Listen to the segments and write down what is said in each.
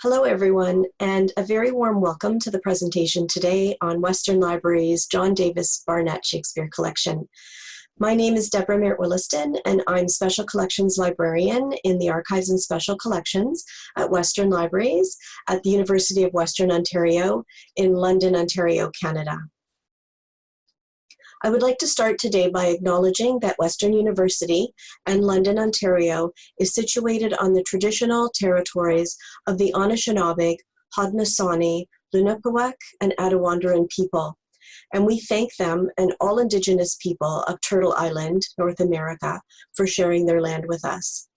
Hello, everyone, and a very warm welcome to the presentation today on Western Library's John Davis Barnett Shakespeare Collection. My name is Deborah Merritt-Williston, and I'm Special Collections Librarian in the Archives and Special Collections at Western Libraries at the University of Western Ontario in London, Ontario, Canada. I would like to start today by acknowledging that Western University and London, Ontario is situated on the traditional territories of the Anishinaabe, Haudenosaunee, Lenape, and Attawandaron people, and we thank them and all Indigenous people of Turtle Island, North America, for sharing their land with us.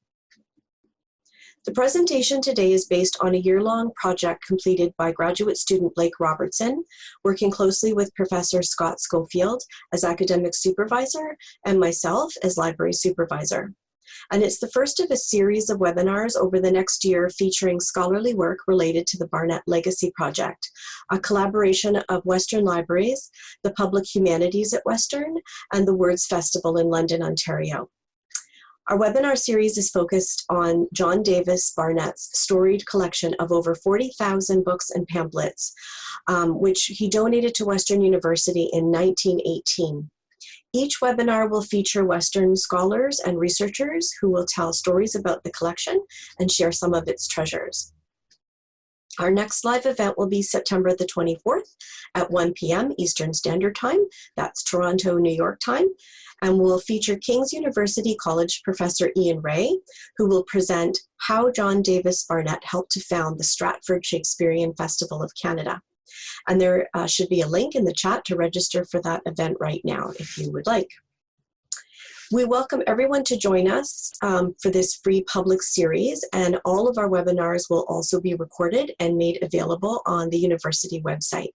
The presentation today is based on a year-long project completed by graduate student Blake Robertson, working closely with Professor Scott Schofield as academic supervisor and myself as library supervisor. And it's the first of a series of webinars over the next year featuring scholarly work related to the Barnett Legacy Project, a collaboration of Western Libraries, the Public Humanities at Western, and the Words Festival in London, Ontario. Our webinar series is focused on John Davis Barnett's storied collection of over 40,000 books and pamphlets, which he donated to Western University in 1918. Each webinar will feature Western scholars and researchers who will tell stories about the collection and share some of its treasures. Our next live event will be September the 24th at 1 p.m. Eastern Standard Time. That's Toronto, New York time. And we'll feature King's University College Professor Ian Ray, who will present how John Davis Barnett helped to found the Stratford Shakespearean Festival of Canada. And there should be a link in the chat to register for that event right now, if you would like. We welcome everyone to join us for this free public series, and all of our webinars will also be recorded and made available on the university website.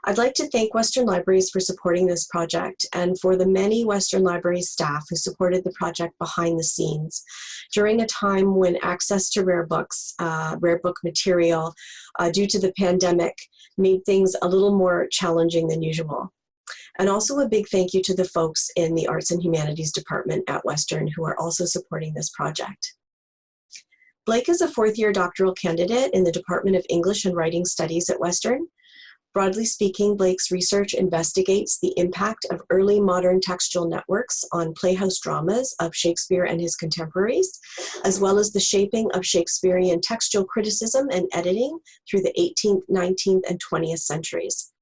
I'd like to thank Western Libraries for supporting this project and for the many Western Libraries staff who supported the project behind the scenes during a time when access to rare books, rare book material due to the pandemic made things a little more challenging than usual. And also a big thank you to the folks in the Arts and Humanities Department at Western who are also supporting this project. Blake is a fourth-year doctoral candidate in the Department of English and Writing Studies at Western. Broadly speaking, Blake's research investigates the impact of early modern textual networks on playhouse dramas of Shakespeare and his contemporaries, as well as the shaping of Shakespearean textual criticism and editing through the 18th, 19th, and 20th centuries.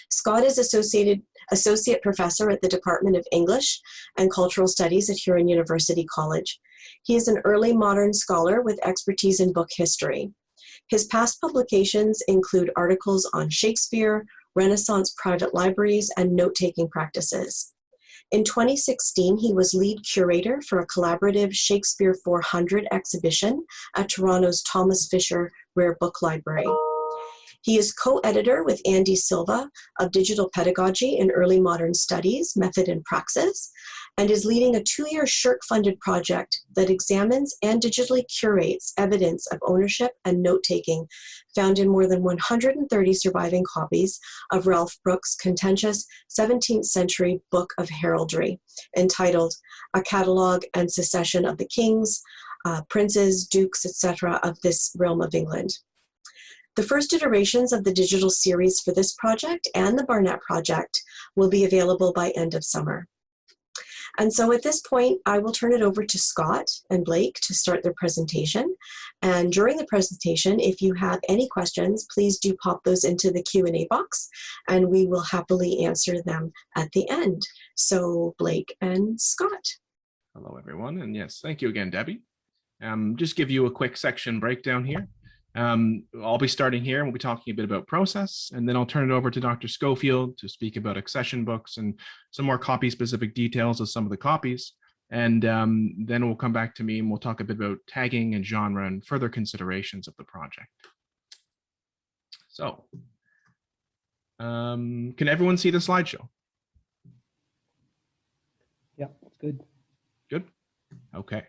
Scott is associate professor at the Department of English and Cultural Studies at Huron University College. He is an early modern scholar with expertise in book history. His past publications include articles on Shakespeare, Renaissance private libraries, and note-taking practices. In 2016, he was lead curator for a collaborative Shakespeare 400 exhibition at Toronto's Thomas Fisher Rare Book Library. He is co-editor with Andy Silva of Digital Pedagogy in Early Modern Studies, Method and Praxis, and is leading a 2-year SSHRC-funded project that examines and digitally curates evidence of ownership and note-taking found in more than 130 surviving copies of Ralph Brooks' contentious 17th century book of heraldry, entitled A Catalogue and Succession of the Kings, Princes, Dukes, etc. of this realm of England. The first iterations of the digital series for this project and the Barnett project will be available by end of summer. And so at this point, I will turn it over to Scott and Blake to start their presentation. And during the presentation, if you have any questions, please do pop those into the Q&A box, and we will happily answer them at the end. So Blake and Scott. Hello, everyone. And yes, thank you again, Debbie. Just give you a quick section breakdown here. I'll be starting here and we'll be talking a bit about process, and then I'll turn it over to Dr. Schofield to speak about accession books and some more copy specific details of some of the copies. And then we'll come back to me and we'll talk a bit about tagging and genre and further considerations of the project. So, can everyone see the slideshow? Yeah, it's good. Good. Okay.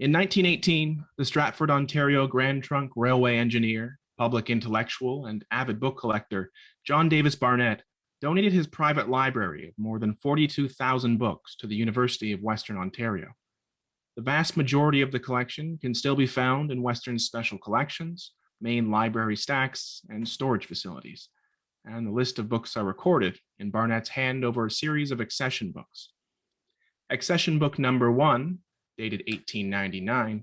In 1918, the Stratford, Ontario Grand Trunk Railway engineer, public intellectual, and avid book collector, John Davis Barnett, donated his private library of more than 42,000 books to the University of Western Ontario. The vast majority of the collection can still be found in Western's special collections, main library stacks, and storage facilities, and the list of books are recorded in Barnett's hand over a series of accession books. Accession book number 1, dated 1899,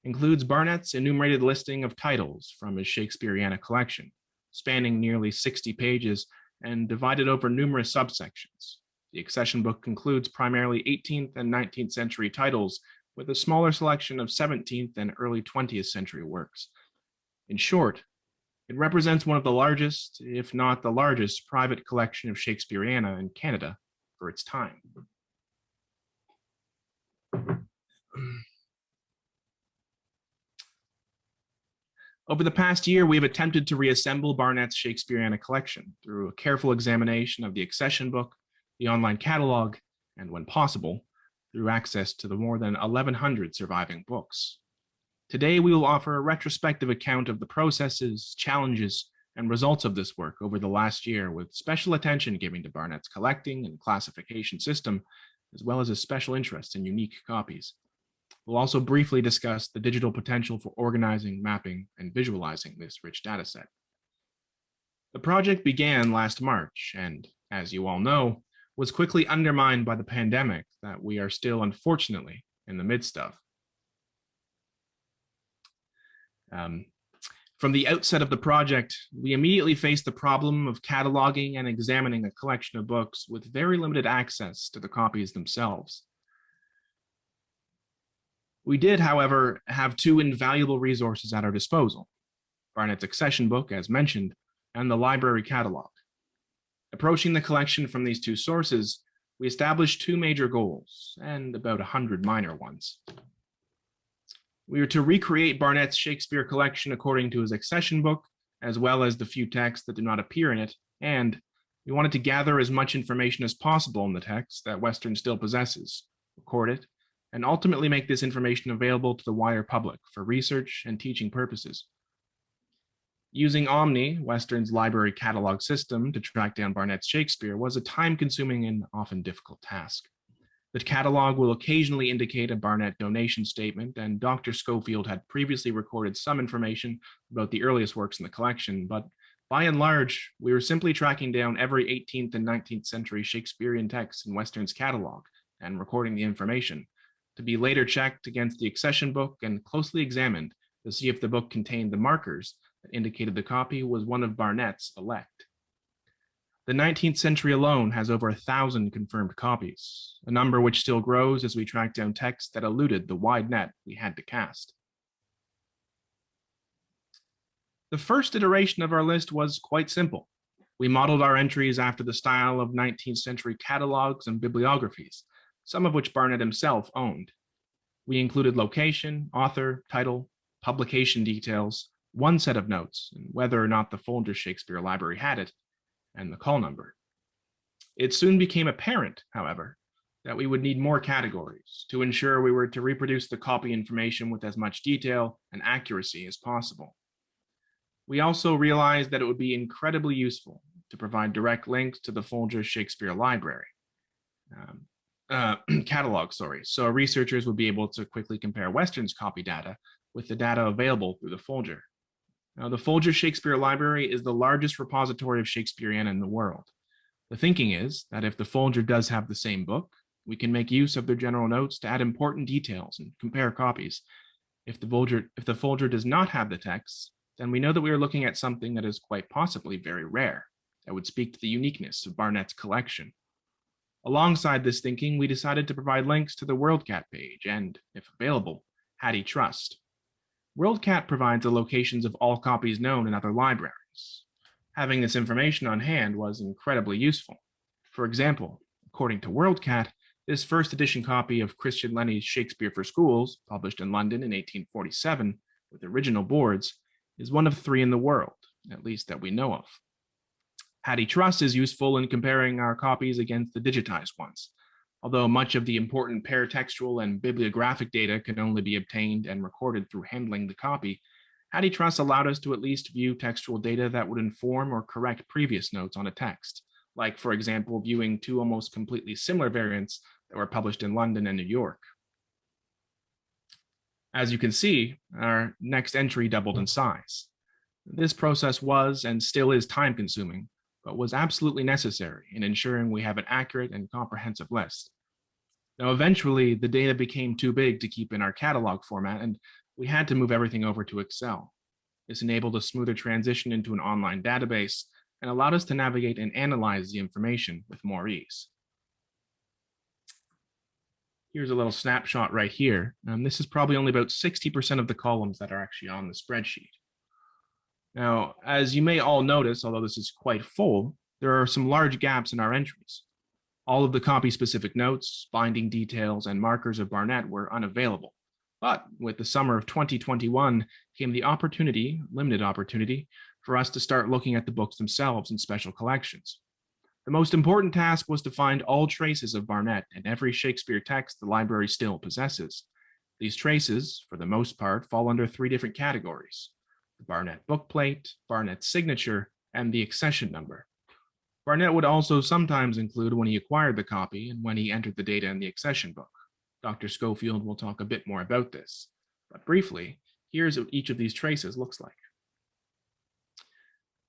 includes Barnett's enumerated listing of titles from his Shakespeareana collection, spanning nearly 60 pages and divided over numerous subsections. The accession book includes primarily 18th and 19th century titles, with a smaller selection of 17th and early 20th century works. In short, it represents one of the largest, if not the largest, private collection of Shakespeareana in Canada for its time. Over the past year, we've attempted to reassemble Barnett's Shakespeareana collection through a careful examination of the accession book, the online catalog, and when possible, through access to the more than 1,100 surviving books. Today, we will offer a retrospective account of the processes, challenges, and results of this work over the last year, with special attention given to Barnett's collecting and classification system, as well as his special interest in unique copies. We'll also briefly discuss the digital potential for organizing, mapping, and visualizing this rich dataset. The project began last March, and as you all know, was quickly undermined by the pandemic that we are still, unfortunately, in the midst of. From the outset of the project, we immediately faced the problem of cataloging and examining a collection of books with very limited access to the copies themselves. We did, however, have two invaluable resources at our disposal: Barnett's accession book, as mentioned, and the library catalog. Approaching the collection from these two sources, we established two major goals and about 100 minor ones. We were to recreate Barnett's Shakespeare collection according to his accession book, as well as the few texts that do not appear in it, and we wanted to gather as much information as possible in the text that Western still possesses, record it, and ultimately make this information available to the wider public for research and teaching purposes. Using Omni, Western's library catalog system, to track down Barnett's Shakespeare was a time-consuming and often difficult task. The catalog will occasionally indicate a Barnett donation statement, and Dr. Schofield had previously recorded some information about the earliest works in the collection, but by and large, we were simply tracking down every 18th and 19th century Shakespearean text in Western's catalog and recording the information, to be later checked against the accession book and closely examined to see if the book contained the markers that indicated the copy was one of Barnett's elect. The 19th century alone has over 1,000 confirmed copies, a number which still grows as we track down texts that eluded the wide net we had to cast. The first iteration of our list was quite simple. We modeled our entries after the style of 19th century catalogs and bibliographies, some of which Barnett himself owned. We included location, author, title, publication details, one set of notes, and whether or not the Folger Shakespeare Library had it, and the call number. It soon became apparent, however, that we would need more categories to ensure we were to reproduce the copy information with as much detail and accuracy as possible. We also realized that it would be incredibly useful to provide direct links to the Folger Shakespeare Library catalog, so researchers would be able to quickly compare Western's copy data with the data available through the Folger. Now, the Folger Shakespeare Library is the largest repository of Shakespeareana in the world. The thinking is that if the Folger does have the same book, we can make use of their general notes to add important details and compare copies. If the Folger does not have the text, then we know that we are looking at something that is quite possibly very rare, that would speak to the uniqueness of Barnett's collection. Alongside this thinking, we decided to provide links to the WorldCat page and, if available, HattyTrust. WorldCat provides the locations of all copies known in other libraries. Having this information on hand was incredibly useful. For example, according to WorldCat, this first edition copy of Christian Lennie's Shakespeare for Schools, published in London in 1847 with original boards, is one of 3 in the world, at least that we know of. HattyTrust is useful in comparing our copies against the digitized ones. Although much of the important paratextual and bibliographic data can only be obtained and recorded through handling the copy, HattyTrust allowed us to at least view textual data that would inform or correct previous notes on a text, like, for example, viewing 2 almost completely similar variants that were published in London and New York. As you can see, our next entry doubled in size. This process was and still is time-consuming, but was absolutely necessary in ensuring we have an accurate and comprehensive list. Now, eventually, the data became too big to keep in our catalog format, and we had to move everything over to Excel. This enabled a smoother transition into an online database and allowed us to navigate and analyze the information with more ease. Here's a little snapshot right here. This is probably only about 60% of the columns that are actually on the spreadsheet. Now, as you may all notice, although this is quite full, there are some large gaps in our entries. All of the copy-specific notes, binding details, and markers of Barnett were unavailable. But with the summer of 2021 came the opportunity, limited opportunity, for us to start looking at the books themselves in special collections. The most important task was to find all traces of Barnett in every Shakespeare text the library still possesses. These traces, for the most part, fall under 3 different categories: the Barnett bookplate, Barnett's signature, and the accession number. Barnett would also sometimes include when he acquired the copy and when he entered the data in the accession book. Dr. Schofield will talk a bit more about this, but briefly, here's what each of these traces looks like.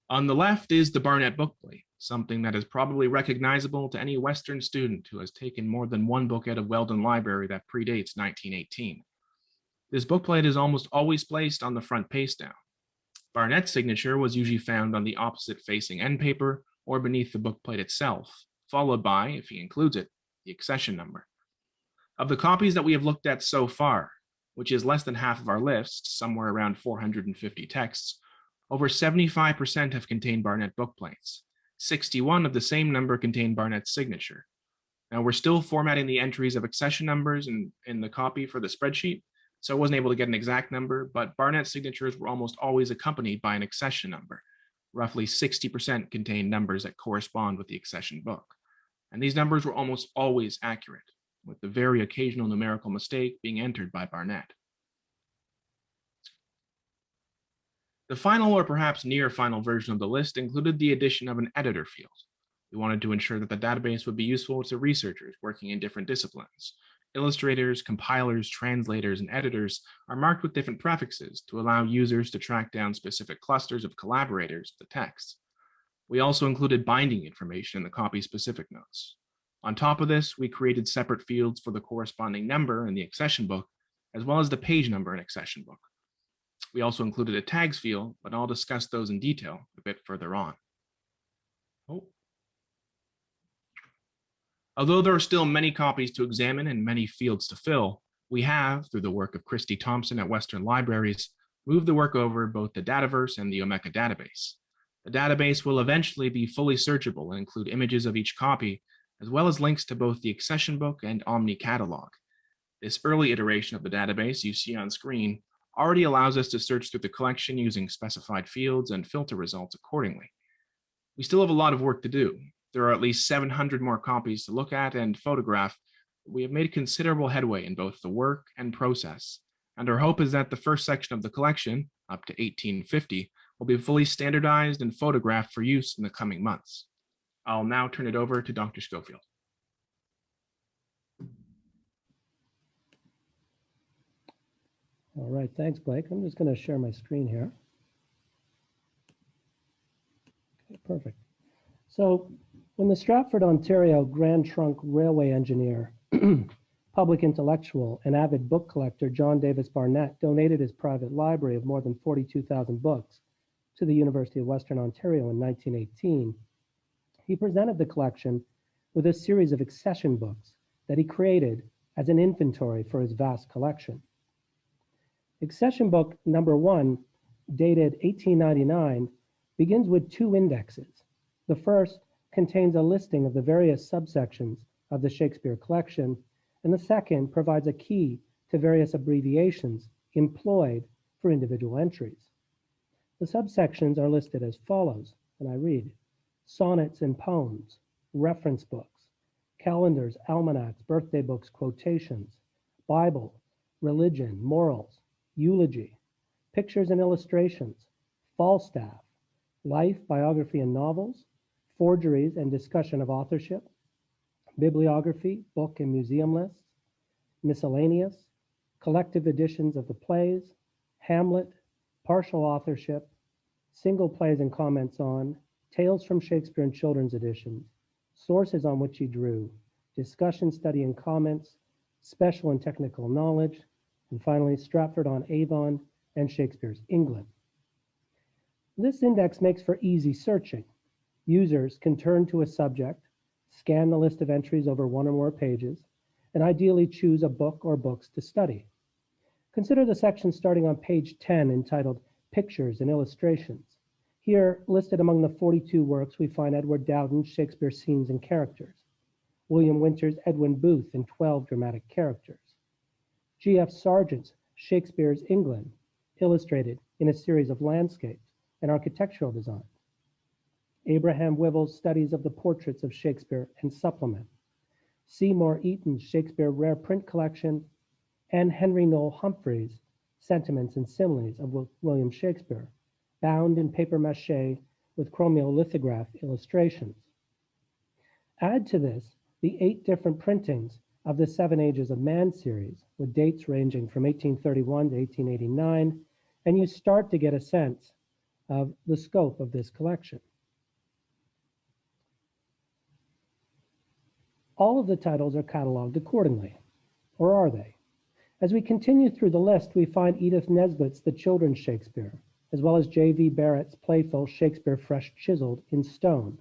On the left is the Barnett bookplate, something that is probably recognizable to any Western student who has taken more than one book out of Weldon Library that predates 1918. This bookplate is almost always placed on the front face down. Barnett's signature was usually found on the opposite facing end paper or beneath the bookplate itself, followed by, if he includes it, the accession number. Of the copies that we have looked at so far, which is less than half of our list, somewhere around 450 texts, over 75% have contained Barnett bookplates. 61 of the same number contain Barnett's signature. Now, we're still formatting the entries of accession numbers in the copy for the spreadsheet, so I wasn't able to get an exact number, but Barnett's signatures were almost always accompanied by an accession number. Roughly 60% contain numbers that correspond with the accession book. And these numbers were almost always accurate, with the very occasional numerical mistake being entered by Barnett. The final or perhaps near final version of the list included the addition of an editor field. We wanted to ensure that the database would be useful to researchers working in different disciplines. Illustrators, compilers, translators, and editors are marked with different prefixes to allow users to track down specific clusters of collaborators of the text. We also included binding information in the copy-specific notes. On top of this, we created separate fields for the corresponding number in the accession book, as well as the page number in accession book. We also included a tags field, but I'll discuss those in detail a bit further on. Although there are still many copies to examine and many fields to fill, we have, through the work of Christy Thompson at Western Libraries, moved the work over both the Dataverse and the Omeka database. The database will eventually be fully searchable and include images of each copy, as well as links to both the accession book and Omni catalog. This early iteration of the database you see on screen already allows us to search through the collection using specified fields and filter results accordingly. We still have a lot of work to do. There are at least 700 more copies to look at and photograph. We have made considerable headway in both the work and process, and our hope is that the first section of the collection, up to 1850, will be fully standardized and photographed for use in the coming months. I'll now turn it over to Dr. Schofield. All right, thanks, Blake. I'm just going to share my screen here. Okay, perfect. So when the Stratford, Ontario Grand Trunk Railway engineer, public intellectual, and avid book collector John Davis Barnett donated his private library of more than 42,000 books to the University of Western Ontario in 1918, he presented the collection with a series of accession books that he created as an inventory for his vast collection. Accession book number 1, dated 1899, begins with 2 indexes. The first contains a listing of the various subsections of the Shakespeare collection, and the second provides a key to various abbreviations employed for individual entries. The subsections are listed as follows, and I read: sonnets and poems, reference books, calendars, almanacs, birthday books, quotations, Bible, religion, morals, eulogy, pictures and illustrations, Falstaff, life, biography, and novels, forgeries and discussion of authorship, bibliography, book and museum lists, miscellaneous, collective editions of the plays, Hamlet, partial authorship, single plays and comments on, tales from Shakespeare and children's editions, sources on which he drew, discussion, study, and comments, special and technical knowledge, and finally, Stratford-on-Avon and Shakespeare's England. This index makes for easy searching. Users can turn to a subject, scan the list of entries over one or more pages, and ideally choose a book or books to study. Consider the section starting on page 10 entitled Pictures and Illustrations. Here, listed among the 42 works, we find Edward Dowden's Shakespeare Scenes and Characters, William Winter's Edwin Booth and 12 Dramatic Characters, G.F. Sargent's Shakespeare's England, illustrated in a series of landscapes and architectural designs, Abraham Wivel's Studies of the Portraits of Shakespeare and Supplement, Seymour Eaton's Shakespeare Rare Print Collection, and Henry Noel Humphrey's Sentiments and Similes of William Shakespeare, bound in paper mache with chromiolithograph illustrations. Add to this the 8 different printings of the 7 Ages of Man series, with dates ranging from 1831 to 1889, and you start to get a sense of the scope of this collection. All of the titles are cataloged accordingly, or are they? As we continue through the list, we find Edith Nesbit's The Children's Shakespeare, as well as J.V. Barrett's playful Shakespeare Fresh Chiseled in Stone.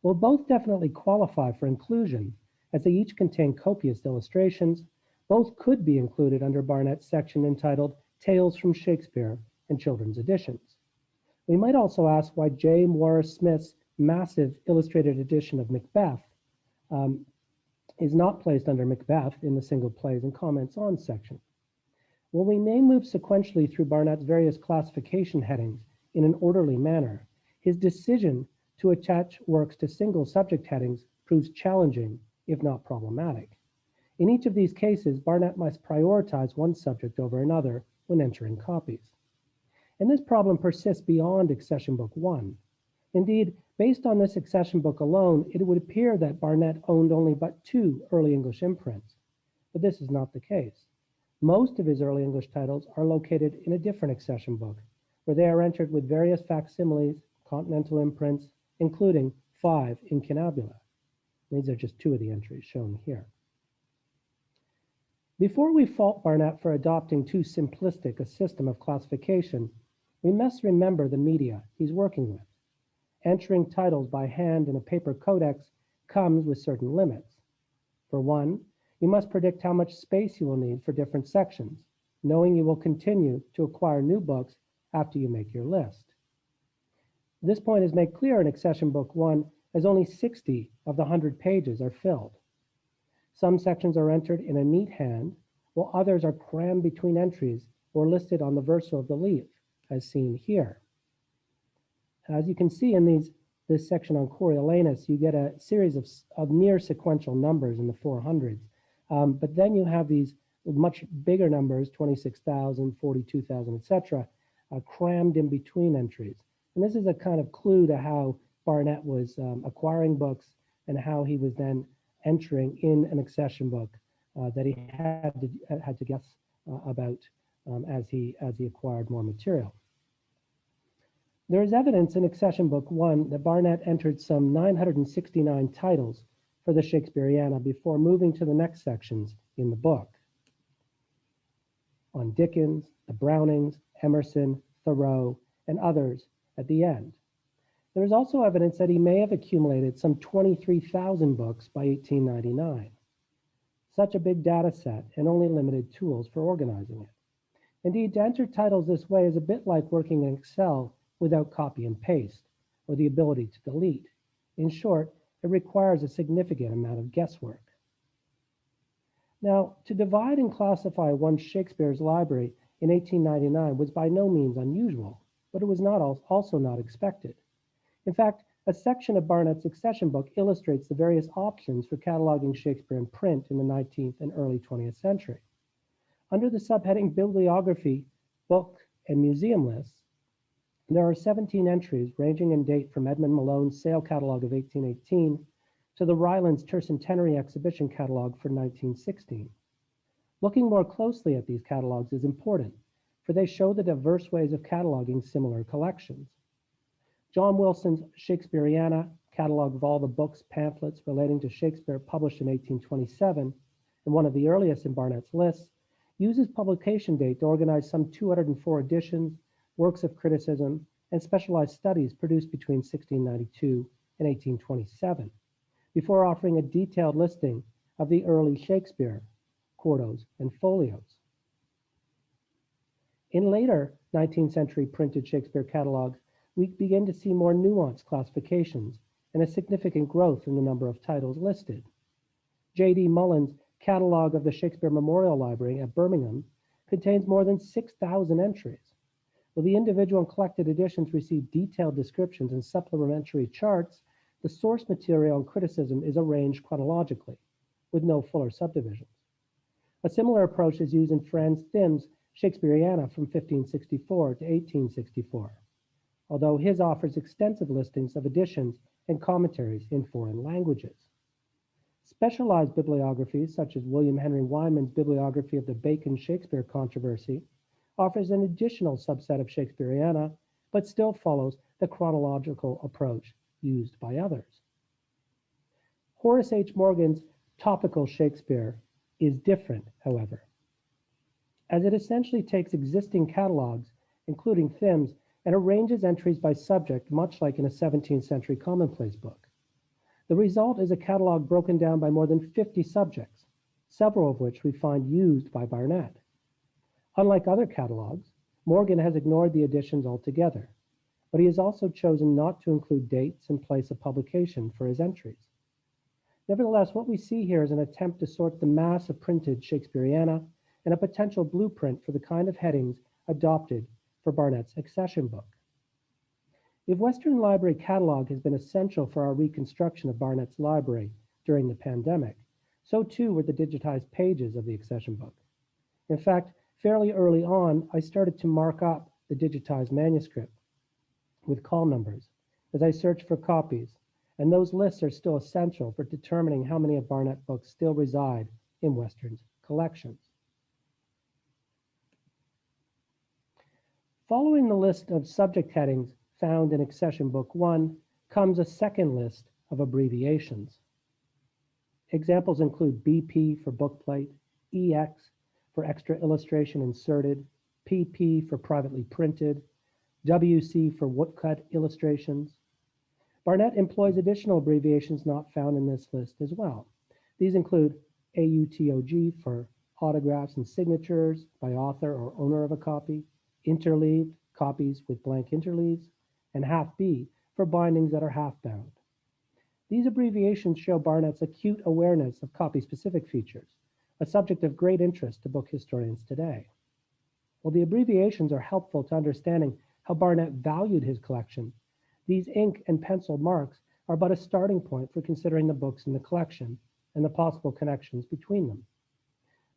Will both definitely qualify for inclusion, as they each contain copious illustrations. Both could be included under Barnett's section entitled Tales from Shakespeare and Children's Editions. We might also ask why J. Morris Smith's massive illustrated edition of Macbeth is not placed under Macbeth in the single plays and comments on section. While we may move sequentially through Barnett's various classification headings in an orderly manner, his decision to attach works to single subject headings proves challenging, if not problematic. In each of these cases, Barnett must prioritize one subject over another when entering copies. And this problem persists beyond Accession Book 1. Indeed, based on this accession book alone, it would appear that Barnett owned only but 2 early English imprints. But this is not the case. Most of his early English titles are located in a different accession book, where they are entered with various facsimiles, continental imprints, including 5 incunabula. These are just 2 of the entries shown here. Before we fault Barnett for adopting too simplistic a system of classification, we must remember the media he's working with. Entering titles by hand in a paper codex comes with certain limits. For one, you must predict how much space you will need for different sections, knowing you will continue to acquire new books after you make your list. This point is made clear in Accession Book 1, as only 60 of the 100 pages are filled. Some sections are entered in a neat hand, while others are crammed between entries or listed on the verso of the leaf, as seen here. As you can see in this section on Coriolanus, you get a series of near sequential numbers in the 400s. But then you have these much bigger numbers, 26,000, 42,000, etc., crammed in between entries. And this is a kind of clue to how Barnett was acquiring books and how he was then entering in an accession book that he had to guess about as he acquired more material. There is evidence in Accession Book 1 that Barnett entered some 969 titles for the Shakespeareana before moving to the next sections in the book, on Dickens, the Brownings, Emerson, Thoreau, and others at the end. There is also evidence that he may have accumulated some 23,000 books by 1899. Such a big data set and only limited tools for organizing it. Indeed, to enter titles this way is a bit like working in Excel without copy and paste, or the ability to delete. In short, it requires a significant amount of guesswork. Now, to divide and classify one's Shakespeare's library in 1899 was by no means unusual, but it was also not expected. In fact, a section of Barnett's accession book illustrates the various options for cataloging Shakespeare in print in the 19th and early 20th century. Under the subheading Bibliography, Book, and Museum Lists, there are 17 entries ranging in date from Edmund Malone's sale catalog of 1818 to the Rylands Tercentenary Exhibition catalog for 1916. Looking more closely at these catalogs is important, for they show the diverse ways of cataloging similar collections. John Wilson's Shakespeareana, catalog of all the books, pamphlets relating to Shakespeare published in 1827, and one of the earliest in Barnett's lists, uses publication date to organize some 204 editions, works of criticism, and specialized studies produced between 1692 and 1827, before offering a detailed listing of the early Shakespeare, quartos, and folios. In later 19th century printed Shakespeare catalogs, we begin to see more nuanced classifications and a significant growth in the number of titles listed. J.D. Mullen's Catalog of the Shakespeare Memorial Library at Birmingham contains more than 6,000 entries. While the individual and collected editions receive detailed descriptions and supplementary charts, the source material and criticism is arranged chronologically, with no fuller subdivisions. A similar approach is used in Franz Thimm's Shakespeareana from 1564 to 1864, although his offers extensive listings of editions and commentaries in foreign languages. Specialized bibliographies, such as William Henry Wyman's Bibliography of the Bacon-Shakespeare Controversy, offers an additional subset of Shakespeareana, but still follows the chronological approach used by others. Horace H. Morgan's Topical Shakespeare is different, however, as it essentially takes existing catalogs, including Thimm's, and arranges entries by subject, much like in a 17th century commonplace book. The result is a catalog broken down by more than 50 subjects, several of which we find used by Barnett. Unlike other catalogs, Morgan has ignored the editions altogether, but he has also chosen not to include dates and place of publication for his entries. Nevertheless, what we see here is an attempt to sort the mass of printed Shakespeareana and a potential blueprint for the kind of headings adopted for Barnett's accession book. If Western Library catalog has been essential for our reconstruction of Barnett's library during the pandemic, so too were the digitized pages of the accession book. In fact, fairly early on, I started to mark up the digitized manuscript with call numbers as I searched for copies, and those lists are still essential for determining how many of Barnett books still reside in Western's collections. Following the list of subject headings found in Accession Book 1 comes a second list of abbreviations. Examples include BP for bookplate, EX for extra illustration inserted, PP for privately printed, WC for woodcut illustrations. Barnett employs additional abbreviations not found in this list as well. These include AUTOG for autographs and signatures by author or owner of a copy, interleaved copies with blank interleaves, and half B for bindings that are half bound. These abbreviations show Barnett's acute awareness of copy-specific features, a subject of great interest to book historians today. While the abbreviations are helpful to understanding how Barnett valued his collection, these ink and pencil marks are but a starting point for considering the books in the collection and the possible connections between them.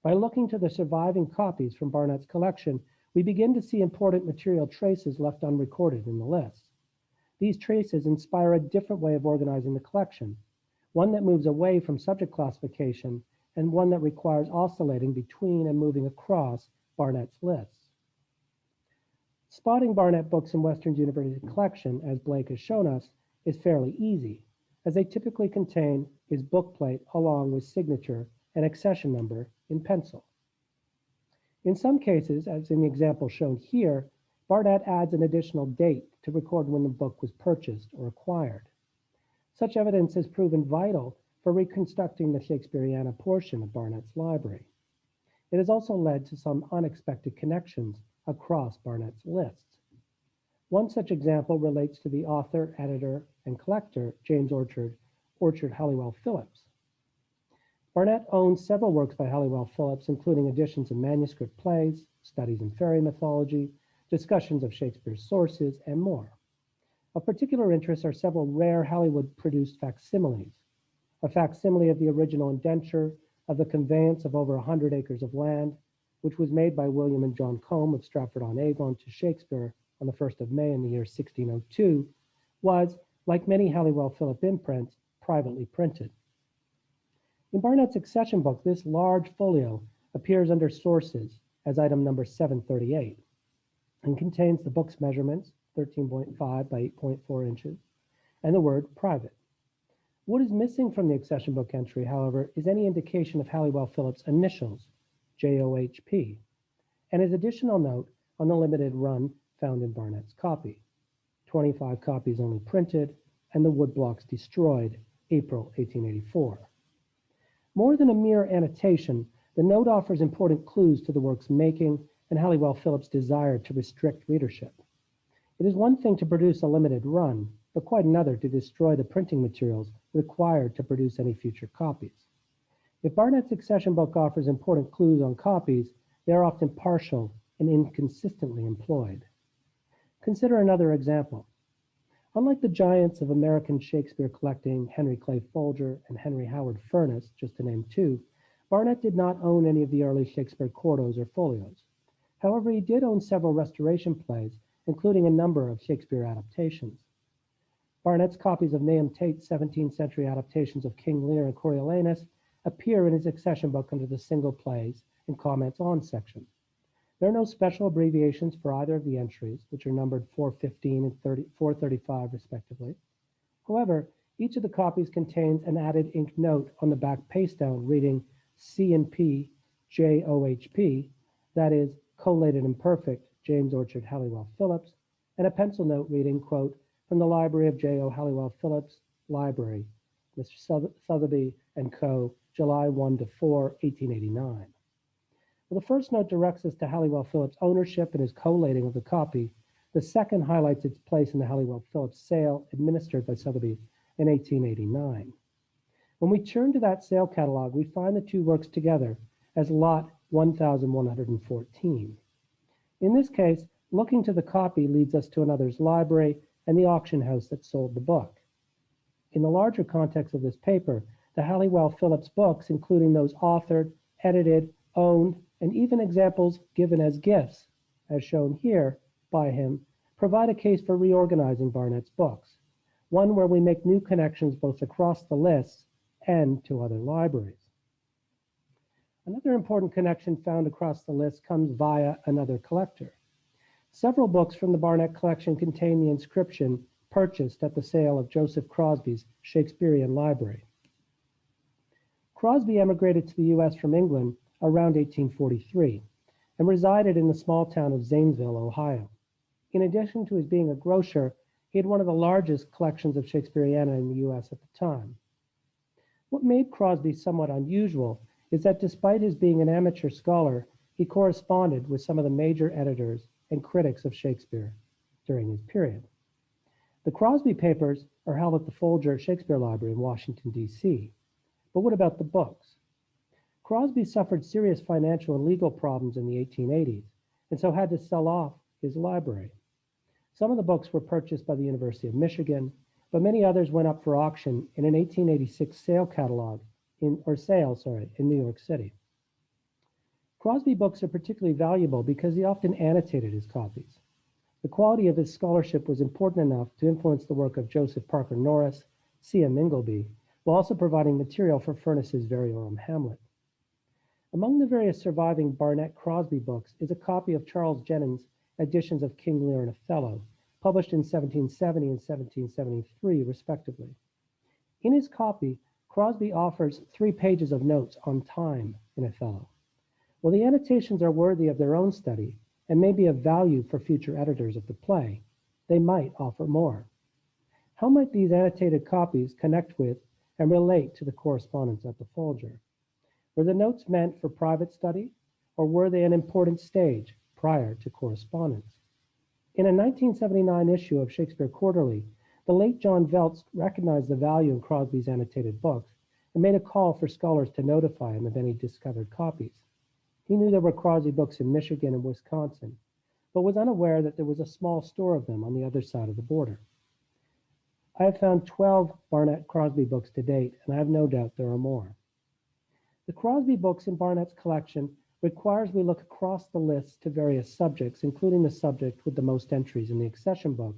By looking to the surviving copies from Barnett's collection, we begin to see important material traces left unrecorded in the list. These traces inspire a different way of organizing the collection, one that moves away from subject classification and one that requires oscillating between and moving across Barnett's lists. Spotting Barnett books in Western's University collection, as Blake has shown us, is fairly easy, as they typically contain his bookplate along with signature and accession number in pencil. In some cases, as in the example shown here, Barnett adds an additional date to record when the book was purchased or acquired. Such evidence has proven vital for reconstructing the Shakespeareana portion of Barnett's library. It has also led to some unexpected connections across Barnett's lists. One such example relates to the author, editor, and collector, James Orchard Halliwell Phillips. Barnett owns several works by Halliwell Phillips, including editions of manuscript plays, studies in fairy mythology, discussions of Shakespeare's sources, and more. Of particular interest are several rare Hollywood-produced facsimiles, a facsimile of the original indenture of the conveyance of over 100 acres of land, which was made by William and John Combe of Stratford-on-Avon to Shakespeare on the 1st of May in the year 1602, was, like many Halliwell Phillip imprints, privately printed. In Barnett's accession book, this large folio appears under Sources as item number 738 and contains the book's measurements, 13.5 by 8.4 inches, and the word private. What is missing from the accession book entry, however, is any indication of Halliwell Phillips' initials, JOHP, and his additional note on the limited run found in Barnett's copy. 25 copies only printed, and the woodblocks destroyed, April 1884. More than a mere annotation, the note offers important clues to the work's making and Halliwell Phillips' desire to restrict readership. It is one thing to produce a limited run, but quite another to destroy the printing materials required to produce any future copies. If Barnett's accession book offers important clues on copies, they are often partial and inconsistently employed. Consider another example. Unlike the giants of American Shakespeare collecting, Henry Clay Folger and Henry Howard Furness, just to name two, Barnett did not own any of the early Shakespeare quartos or folios. However, he did own several restoration plays, including a number of Shakespeare adaptations. Barnett's copies of Nahum Tate's 17th century adaptations of King Lear and Coriolanus appear in his accession book under the single plays and comments on section. There are no special abbreviations for either of the entries, which are numbered 415 and 435 respectively. However, each of the copies contains an added ink note on the back paste down reading C&P JOHP, that is, collated imperfect, James Orchard Halliwell Phillips, and a pencil note reading, quote, from the library of J.O. Halliwell Phillips Library, Mr. Sotheby and Co., July 1 to 4, 1889. Well, the first note directs us to Halliwell Phillips' ownership and his collating of the copy. The second highlights its place in the Halliwell Phillips sale administered by Sotheby in 1889. When we turn to that sale catalog, we find the two works together as lot 1114. In this case, looking to the copy leads us to another's library and the auction house that sold the book. In the larger context of this paper, the Halliwell Phillips books, including those authored, edited, owned, and even examples given as gifts, as shown here by him, provide a case for reorganizing Barnett's books, one where we make new connections both across the lists and to other libraries. Another important connection found across the list comes via another collector. Several books from the Barnett collection contain the inscription purchased at the sale of Joseph Crosby's Shakespearean Library. Crosby emigrated to the U.S. from England around 1843 and resided in the small town of Zanesville, Ohio. In addition to his being a grocer, he had one of the largest collections of Shakespeareana in the U.S. at the time. What made Crosby somewhat unusual is that despite his being an amateur scholar, he corresponded with some of the major editors and critics of Shakespeare during his period. The Crosby papers are held at the Folger Shakespeare Library in Washington, D.C. But what about the books? Crosby suffered serious financial and legal problems in the 1880s, and so had to sell off his library. Some of the books were purchased by the University of Michigan, but many others went up for auction in an 1886 sale catalog in New York City. Crosby books are particularly valuable because he often annotated his copies. The quality of his scholarship was important enough to influence the work of Joseph Parker Norris, C.M. Ingleby, while also providing material for Furness's Variorum Hamlet. Among the various surviving Barnett Crosby books is a copy of Charles Jennens' editions of King Lear and Othello, published in 1770 and 1773, respectively. In his copy, Crosby offers 3 pages of notes on time in Othello. While the annotations are worthy of their own study and may be of value for future editors of the play, they might offer more. How might these annotated copies connect with and relate to the correspondence at the Folger? Were the notes meant for private study, or were they an important stage prior to correspondence? In a 1979 issue of Shakespeare Quarterly, the late John Veltz recognized the value in Crosby's annotated books and made a call for scholars to notify him of any discovered copies. He knew there were Crosby books in Michigan and Wisconsin, but was unaware that there was a small store of them on the other side of the border. I have found 12 Barnett Crosby books to date, and I have no doubt there are more. The Crosby books in Barnett's collection requires we look across the lists to various subjects, including the subject with the most entries in the accession book,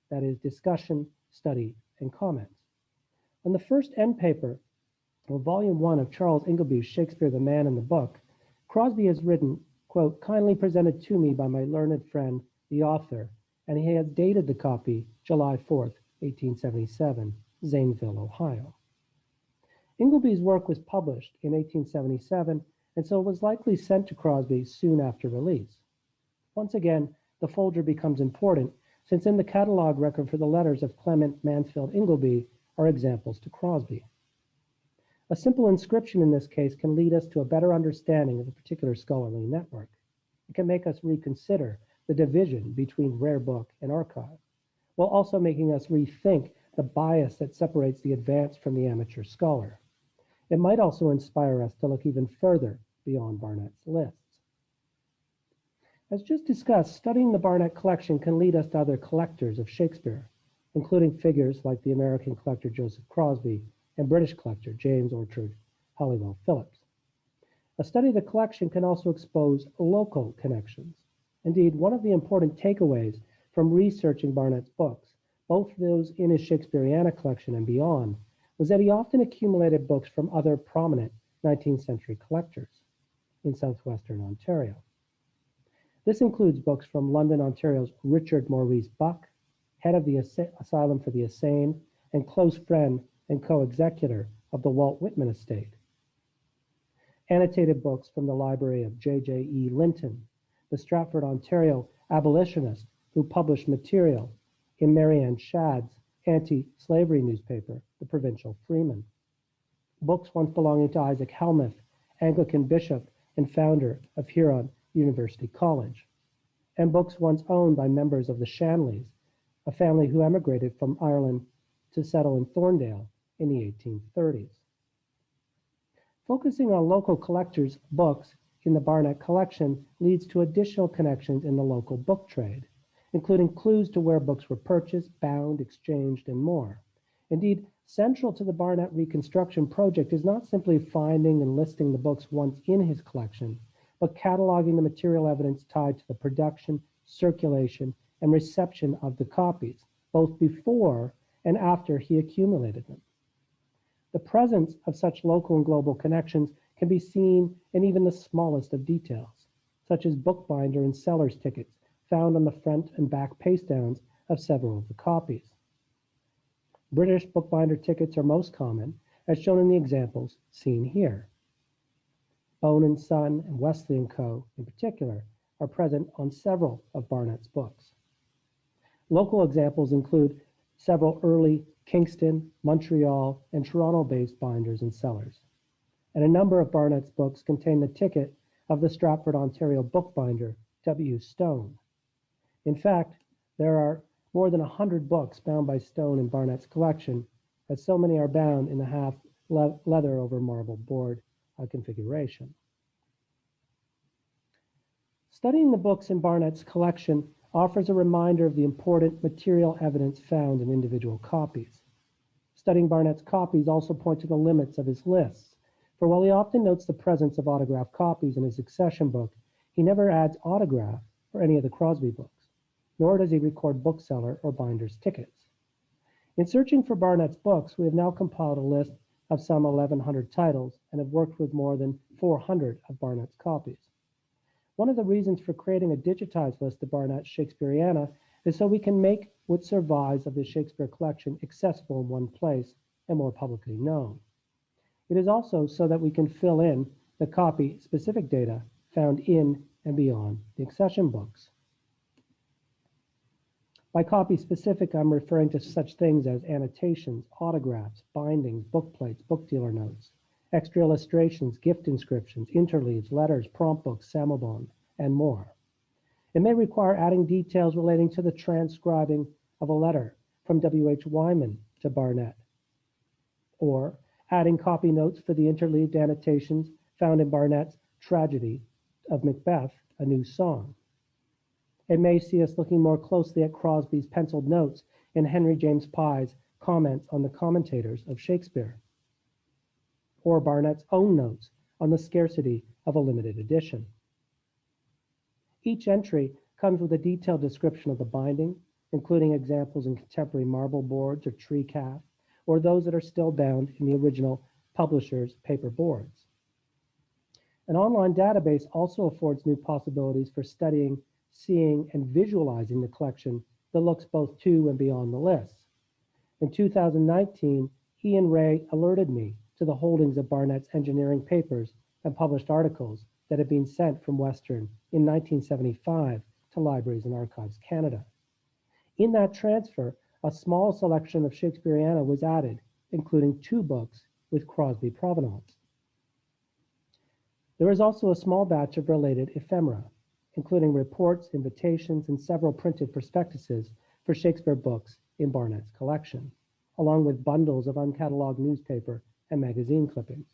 that is, discussion, study, and comments. On the first end paper, or Volume 1 of Charles Ingleby's Shakespeare, the Man and the Book, Crosby has written, quote, kindly presented to me by my learned friend, the author, and he has dated the copy July 4th, 1877, Zanesville, Ohio. Ingleby's work was published in 1877, and so it was likely sent to Crosby soon after release. Once again, the folder becomes important, since in the catalog record for the letters of Clement Mansfield Ingleby are examples to Crosby. A simple inscription in this case can lead us to a better understanding of a particular scholarly network. It can make us reconsider the division between rare book and archive, while also making us rethink the bias that separates the advanced from the amateur scholar. It might also inspire us to look even further beyond Barnett's lists. As just discussed, studying the Barnett collection can lead us to other collectors of Shakespeare, including figures like the American collector Joseph Crosby and British collector James Orchard Halliwell Phillips. A study of the collection can also expose local connections. Indeed, one of the important takeaways from researching Barnett's books, both those in his Shakespeareana collection and beyond, was that he often accumulated books from other prominent 19th century collectors in southwestern Ontario. This includes books from London, Ontario's Richard Maurice Buck, head of the Asylum for the Insane and close friend and co-executor of the Walt Whitman estate. Annotated books from the library of J.J.E. Linton, the Stratford, Ontario abolitionist who published material in Marianne Shadd's anti-slavery newspaper, the Provincial Freeman. Books once belonging to Isaac Helmuth, Anglican bishop and founder of Huron University College, and books once owned by members of the Shanleys, a family who emigrated from Ireland to settle in Thorndale in the 1830s. Focusing on local collectors' books in the Barnett collection leads to additional connections in the local book trade, including clues to where books were purchased, bound, exchanged, and more. Indeed, central to the Barnett reconstruction project is not simply finding and listing the books once in his collection, but cataloging the material evidence tied to the production, circulation, and reception of the copies, both before and after he accumulated them. The presence of such local and global connections can be seen in even the smallest of details, such as bookbinder and seller's tickets found on the front and back paste-downs of several of the copies. British bookbinder tickets are most common, as shown in the examples seen here. Bone and Son and Wesley & Co. in particular are present on several of Barnett's books. Local examples include several early Kingston, Montreal, and Toronto-based binders and sellers. And a number of Barnett's books contain the ticket of the Stratford, Ontario bookbinder, W. Stone. In fact, there are more than 100 books bound by Stone in Barnett's collection, as so many are bound in the half leather over marble board configuration. Studying the books in Barnett's collection offers a reminder of the important material evidence found in individual copies. Studying Barnett's copies also point to the limits of his lists, for while he often notes the presence of autographed copies in his accession book, he never adds autograph for any of the Crosby books, nor does he record bookseller or binder's tickets. In searching for Barnett's books, we have now compiled a list of some 1,100 titles and have worked with more than 400 of Barnett's copies. One of the reasons for creating a digitized list of Barnett's Shakespeareana is so we can make what survives of his Shakespeare collection accessible in one place and more publicly known. It is also so that we can fill in the copy-specific data found in and beyond the accession books. By copy-specific, I'm referring to such things as annotations, autographs, bindings, book plates, book dealer notes, extra illustrations, gift inscriptions, interleaves, letters, prompt books, samobon, and more. It may require adding details relating to the transcribing of a letter from W.H. Wyman to Barnett, or adding copy notes for the interleaved annotations found in Barnett's Tragedy of Macbeth, A New Song. It may see us looking more closely at Crosby's penciled notes in Henry James Pye's comments on the commentators of Shakespeare, or Barnett's own notes on the scarcity of a limited edition. Each entry comes with a detailed description of the binding, including examples in contemporary marble boards or tree calf, or those that are still bound in the original publisher's paper boards. An online database also affords new possibilities for studying, seeing, and visualizing the collection that looks both to and beyond the lists. In 2019, Ian Ray alerted me to the holdings of Barnett's engineering papers and published articles that had been sent from Western in 1975 to Libraries and Archives Canada. In that transfer, a small selection of Shakespeareana was added, including 2 books with Crosby provenance. There is also a small batch of related ephemera, including reports, invitations, and several printed prospectuses for Shakespeare books in Barnett's collection, along with bundles of uncatalogued newspaper and magazine clippings.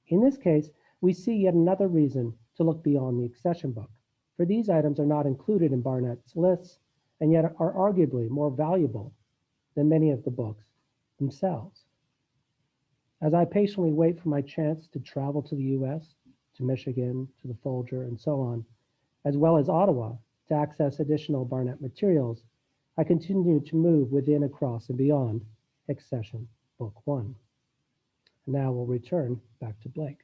In this case, we see yet another reason to look beyond the accession book, for these items are not included in Barnett's lists and yet are arguably more valuable than many of the books themselves. As I patiently wait for my chance to travel to the US, to Michigan, to the Folger, and so on, as well as Ottawa, to access additional Barnett materials, I continue to move within, across, and beyond Accession Book 1. Now we'll return back to Blake.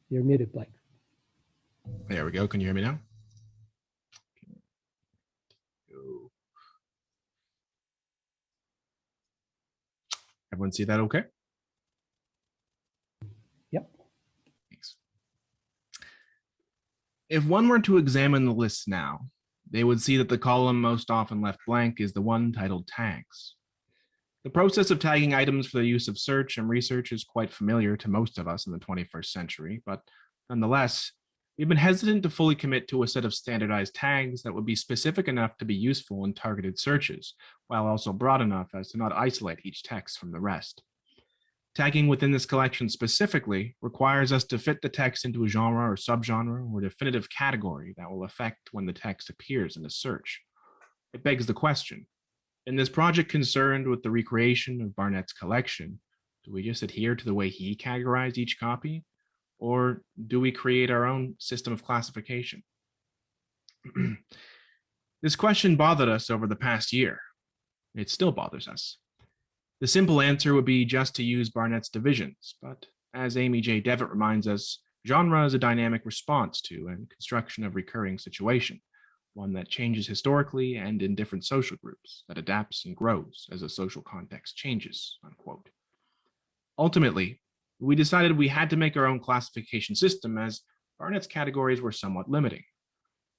You're muted, Blake. There we go. Can you hear me now? Everyone see that okay? Yep. Thanks. If one were to examine the list now, they would see that the column most often left blank is the one titled Tags. The process of tagging items for the use of search and research is quite familiar to most of us in the 21st century, but nonetheless, we've been hesitant to fully commit to a set of standardized tags that would be specific enough to be useful in targeted searches, while also broad enough as to not isolate each text from the rest. Tagging within this collection specifically requires us to fit the text into a genre or subgenre or definitive category that will affect when the text appears in a search. It begs the question, in this project concerned with the recreation of Barnett's collection, do we just adhere to the way he categorized each copy, or do we create our own system of classification? This question bothered us over the past year. It still bothers us. The simple answer would be just to use Barnett's divisions, but as Amy J. Devitt reminds us, genre is a dynamic response to and construction of recurring situation, one that changes historically and in different social groups, that adapts and grows as a social context changes, unquote. Ultimately, we decided we had to make our own classification system as Barnett's categories were somewhat limiting.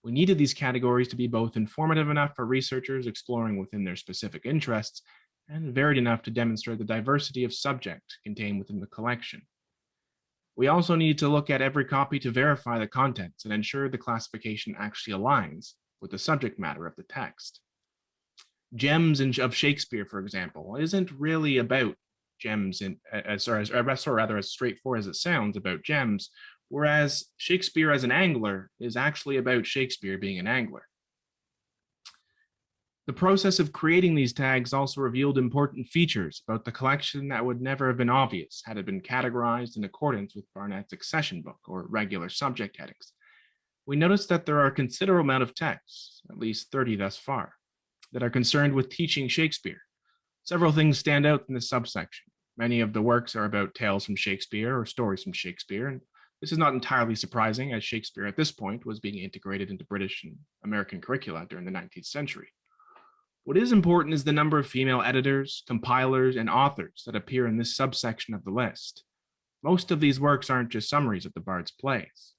We needed these categories to be both informative enough for researchers exploring within their specific interests and varied enough to demonstrate the diversity of subject contained within the collection. We also needed to look at every copy to verify the contents and ensure the classification actually aligns with the subject matter of the text. Gems of Shakespeare, for example, isn't really about gems as straightforward as it sounds about gems, whereas Shakespeare as an angler is actually about Shakespeare being an angler. The process of creating these tags also revealed important features about the collection that would never have been obvious had it been categorized in accordance with Barnett's accession book or regular subject headings. We noticed that there are a considerable amount of texts, at least 30 thus far, that are concerned with teaching Shakespeare. Several things stand out in this subsection. Many of the works are about tales from Shakespeare or stories from Shakespeare, and this is not entirely surprising as Shakespeare at this point was being integrated into British and American curricula during the 19th century. What is important is the number of female editors, compilers, and authors that appear in this subsection of the list. Most of these works aren't just summaries of the Bard's plays.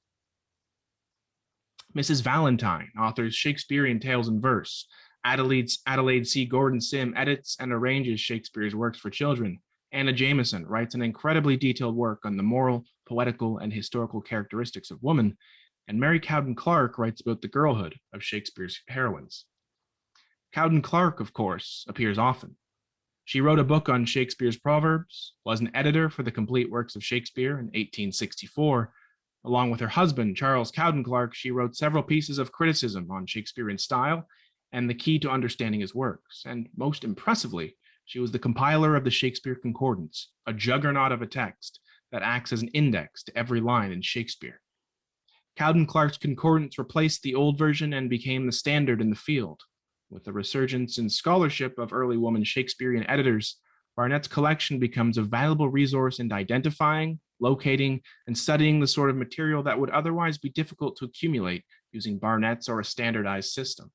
Mrs. Valentine authors Shakespearean Tales in Verse. Adelaide C. Gordon Sim edits and arranges Shakespeare's works for children. Anna Jameson writes an incredibly detailed work on the moral, poetical, and historical characteristics of woman, and Mary Cowden Clarke writes about the girlhood of Shakespeare's heroines. Cowden Clarke, of course, appears often. She wrote a book on Shakespeare's Proverbs, was an editor for the complete works of Shakespeare in 1864. Along with her husband, Charles Cowden Clarke, she wrote several pieces of criticism on Shakespearean style and the key to understanding his works. And most impressively, she was the compiler of the Shakespeare Concordance, a juggernaut of a text that acts as an index to every line in Shakespeare. Cowden Clarke's Concordance replaced the old version and became the standard in the field. With the resurgence in scholarship of early woman Shakespearean editors, Barnett's collection becomes a valuable resource in identifying, locating, and studying the sort of material that would otherwise be difficult to accumulate using Barnett's or a standardized system.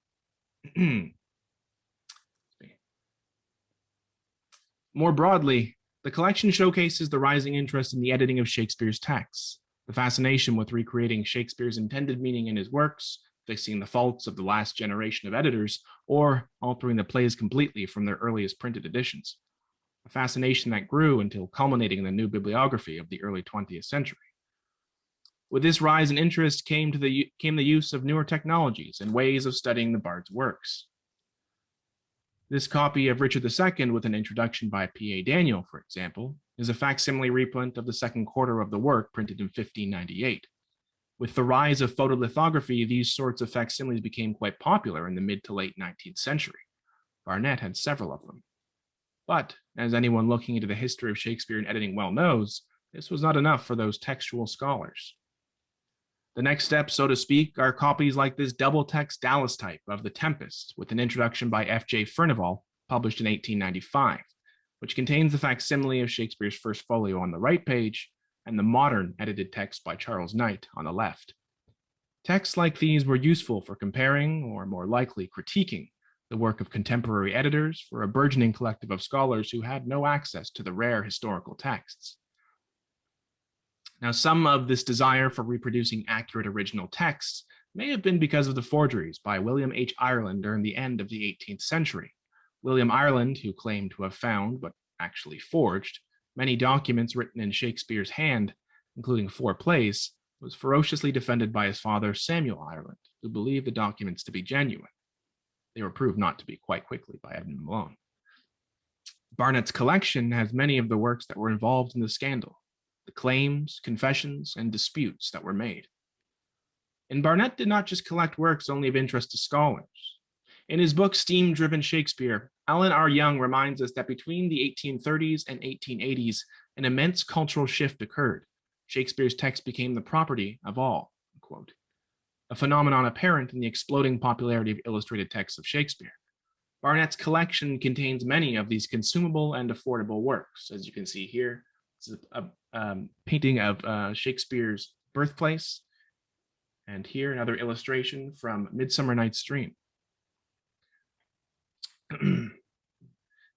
More broadly, the collection showcases the rising interest in the editing of Shakespeare's texts, the fascination with recreating Shakespeare's intended meaning in his works, fixing the faults of the last generation of editors, or altering the plays completely from their earliest printed editions. A fascination that grew until culminating in the new bibliography of the early 20th century. With this rise in interest came the use of newer technologies and ways of studying the bard's works. This copy of Richard II with an introduction by P.A. Daniel, for example, is a facsimile reprint of the second quarter of the work printed in 1598. With the rise of photolithography, these sorts of facsimiles became quite popular in the mid to late 19th century. Barnett had several of them. But, as anyone looking into the history of Shakespearean editing well knows, this was not enough for those textual scholars. The next step, so to speak, are copies like this double-text Dallas type of The Tempest, with an introduction by F.J. Furnival, published in 1895, which contains the facsimile of Shakespeare's first folio on the right page, and the modern edited text by Charles Knight on the left. Texts like these were useful for comparing, or more likely critiquing, the work of contemporary editors for a burgeoning collective of scholars who had no access to the rare historical texts. Now, some of this desire for reproducing accurate original texts may have been because of the forgeries by William H. Ireland during the end of the 18th century. William Ireland, who claimed to have found, but actually forged, many documents written in Shakespeare's hand, including 4 plays, was ferociously defended by his father, Samuel Ireland, who believed the documents to be genuine. They were proved not to be quite quickly by Edmund Malone. Barnett's collection has many of the works that were involved in the scandal, the claims, confessions, and disputes that were made. And Barnett did not just collect works only of interest to scholars. In his book, Steam-Driven Shakespeare, Alan R. Young reminds us that between the 1830s and 1880s, an immense cultural shift occurred. Shakespeare's text became the property of all, quote, a phenomenon apparent in the exploding popularity of illustrated texts of Shakespeare. Barnett's collection contains many of these consumable and affordable works. As you can see here, this is a painting of Shakespeare's birthplace, and here another illustration from Midsummer Night's Dream.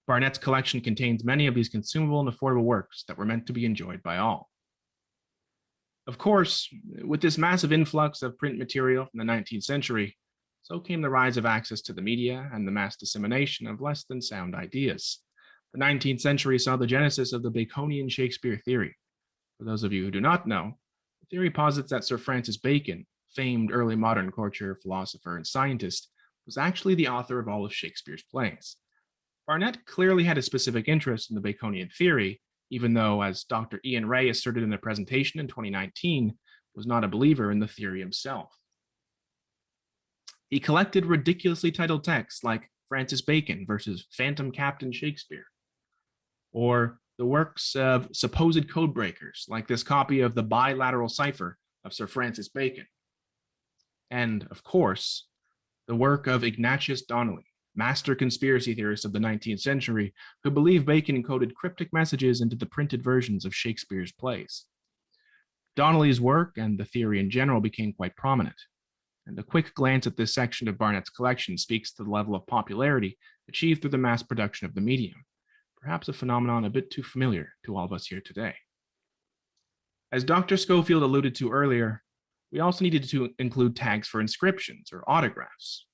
Barnett's collection contains many of these consumable and affordable works that were meant to be enjoyed by all. Of course, with this massive influx of print material from the 19th century, so came the rise of access to the media and the mass dissemination of less than sound ideas. The 19th century saw the genesis of the Baconian Shakespeare theory. For those of you who do not know, the theory posits that Sir Francis Bacon, famed early modern courtier, philosopher, and scientist, was actually the author of all of Shakespeare's plays. Barnett clearly had a specific interest in the Baconian theory, even though, as Dr. Ian Ray asserted in a presentation in 2019, was not a believer in the theory himself. He collected ridiculously titled texts like Francis Bacon versus Phantom Captain Shakespeare, or the works of supposed codebreakers, like this copy of the Bilateral Cipher of Sir Francis Bacon. And, of course, the work of Ignatius Donnelly, master conspiracy theorist of the 19th century, who believed Bacon encoded cryptic messages into the printed versions of Shakespeare's plays. Donnelly's work and the theory in general became quite prominent, and a quick glance at this section of Barnett's collection speaks to the level of popularity achieved through the mass production of the medium, perhaps a phenomenon a bit too familiar to all of us here today. As Dr. Schofield alluded to earlier, we also needed to include tags for inscriptions or autographs.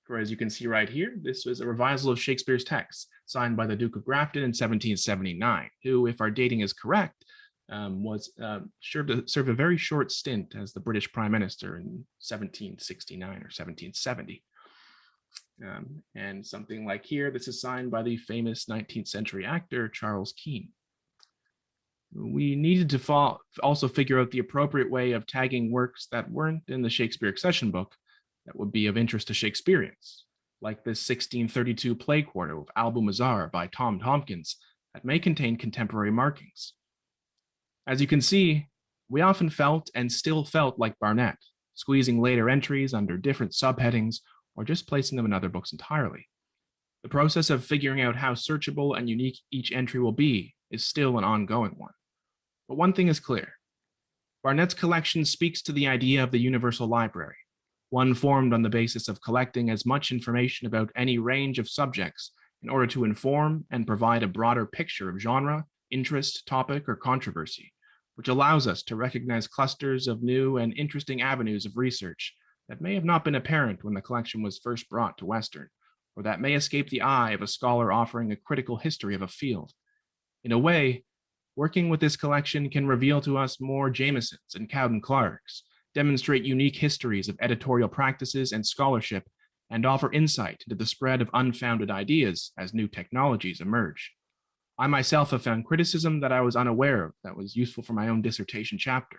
For as you can see right here, this was a revisal of Shakespeare's text, signed by the Duke of Grafton in 1779, who, if our dating is correct, served a very short stint as the British Prime Minister in 1769 or 1770. And something like here, this is signed by the famous 19th century actor, Charles Keene. We needed to also figure out the appropriate way of tagging works that weren't in the Shakespeare Accession book that would be of interest to Shakespeareans, like this 1632 play quarto of Albumazar by Tom Tompkins that may contain contemporary markings. As you can see, we often felt and still felt like Barnett, squeezing later entries under different subheadings or just placing them in other books entirely. The process of figuring out how searchable and unique each entry will be is still an ongoing one. But one thing is clear. Barnett's collection speaks to the idea of the universal library, one formed on the basis of collecting as much information about any range of subjects in order to inform and provide a broader picture of genre, interest, topic, or controversy, which allows us to recognize clusters of new and interesting avenues of research that may have not been apparent when the collection was first brought to Western, or that may escape the eye of a scholar offering a critical history of a field. In a way, working with this collection can reveal to us more Jamesons and Cowden Clarks, demonstrate unique histories of editorial practices and scholarship, and offer insight into the spread of unfounded ideas as new technologies emerge. I myself have found criticism that I was unaware of that was useful for my own dissertation chapter.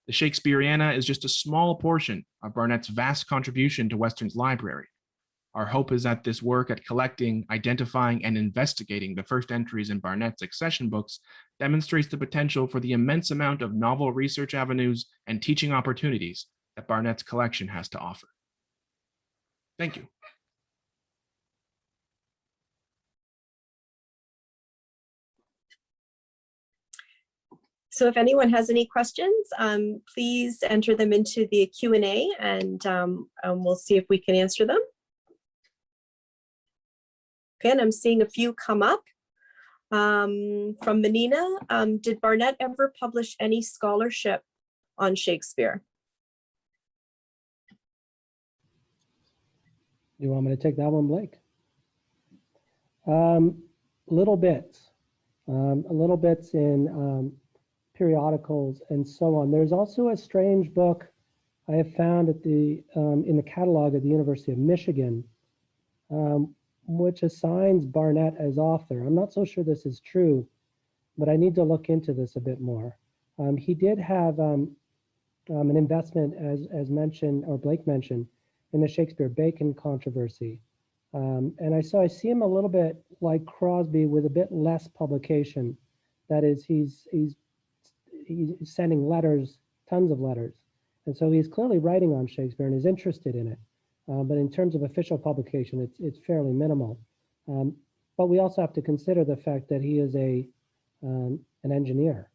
The Shakespeareana is just a small portion of Barnett's vast contribution to Western's library. Our hope is that this work at collecting, identifying, and investigating the first entries in Barnett's accession books demonstrates the potential for the immense amount of novel research avenues and teaching opportunities that Barnett's collection has to offer. Thank you. So if anyone has any questions, please enter them into the Q&A and we'll see if we can answer them. Okay, and I'm seeing a few come up. From Menina, did Barnett ever publish any scholarship on Shakespeare? You want me to take that one, Blake? Little bits in periodicals and so on. There's also a strange book I have found at the in the catalog at the University of Michigan, which assigns Barnett as author. I'm not so sure this is true, but I need to look into this a bit more. He did have an investment, as mentioned, or Blake mentioned, in the Shakespeare-Bacon controversy. And I see him a little bit like Crosby with a bit less publication. That is, he's sending letters, tons of letters. And so he's clearly writing on Shakespeare and is interested in it. But in terms of official publication, it's fairly minimal. But we also have to consider the fact that he is an engineer,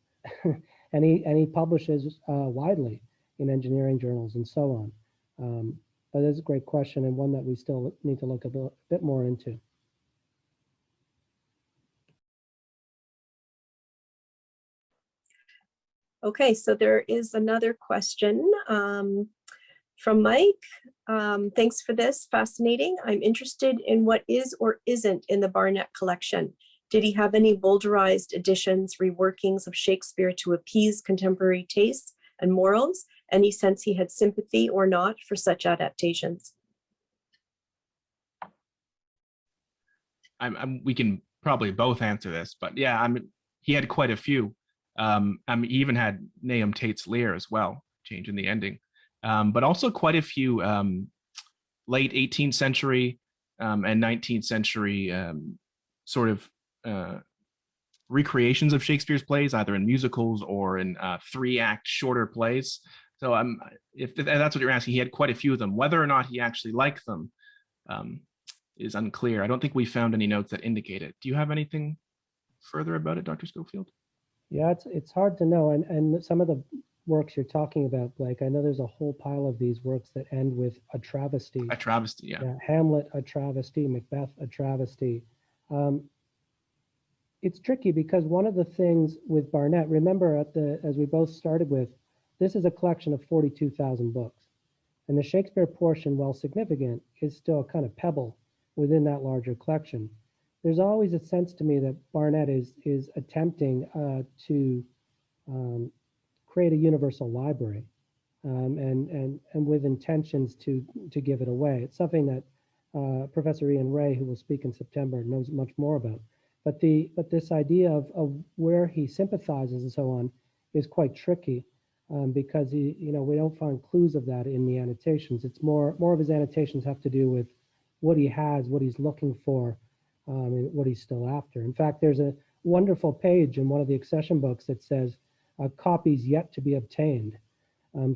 and he publishes widely in engineering journals and so on. But it's a great question and one that we still need to look a bit more into. Okay, so there is another question from Mike. Thanks for this, fascinating. I'm interested in what is or isn't in the Barnett collection. Did he have any Boulderized editions, reworkings of Shakespeare to appease contemporary tastes and morals? Any sense he had sympathy or not for such adaptations? We can probably both answer this, but yeah, he had quite a few. He even had Nahum Tate's Lear as well, changing the ending. But also quite a few late 18th century and 19th century sort of recreations of Shakespeare's plays, either in musicals or in 3-act shorter plays. So if that's what you're asking, he had quite a few of them. Whether or not he actually liked them is unclear. I don't think we found any notes that indicate it. Do you have anything further about it, Dr. Schofield? Yeah, it's hard to know. And some of the works you're talking about, Blake, I know there's a whole pile of these works that end with a travesty. A travesty, yeah. Hamlet, a travesty. Macbeth, a travesty. It's tricky because one of the things with Barnett, remember as we both started with, this is a collection of 42,000 books. And the Shakespeare portion, while significant, is still a kind of pebble within that larger collection. There's always a sense to me that Barnett is attempting to create a universal library and with intentions to give it away. It's something that Professor Ian Ray, who will speak in September, knows much more about. But this idea of where he sympathizes and so on is quite tricky because we don't find clues of that in the annotations. It's more of his annotations have to do with what he has, what he's looking for, and what he's still after. In fact, there's a wonderful page in one of the accession books that says copies yet to be obtained.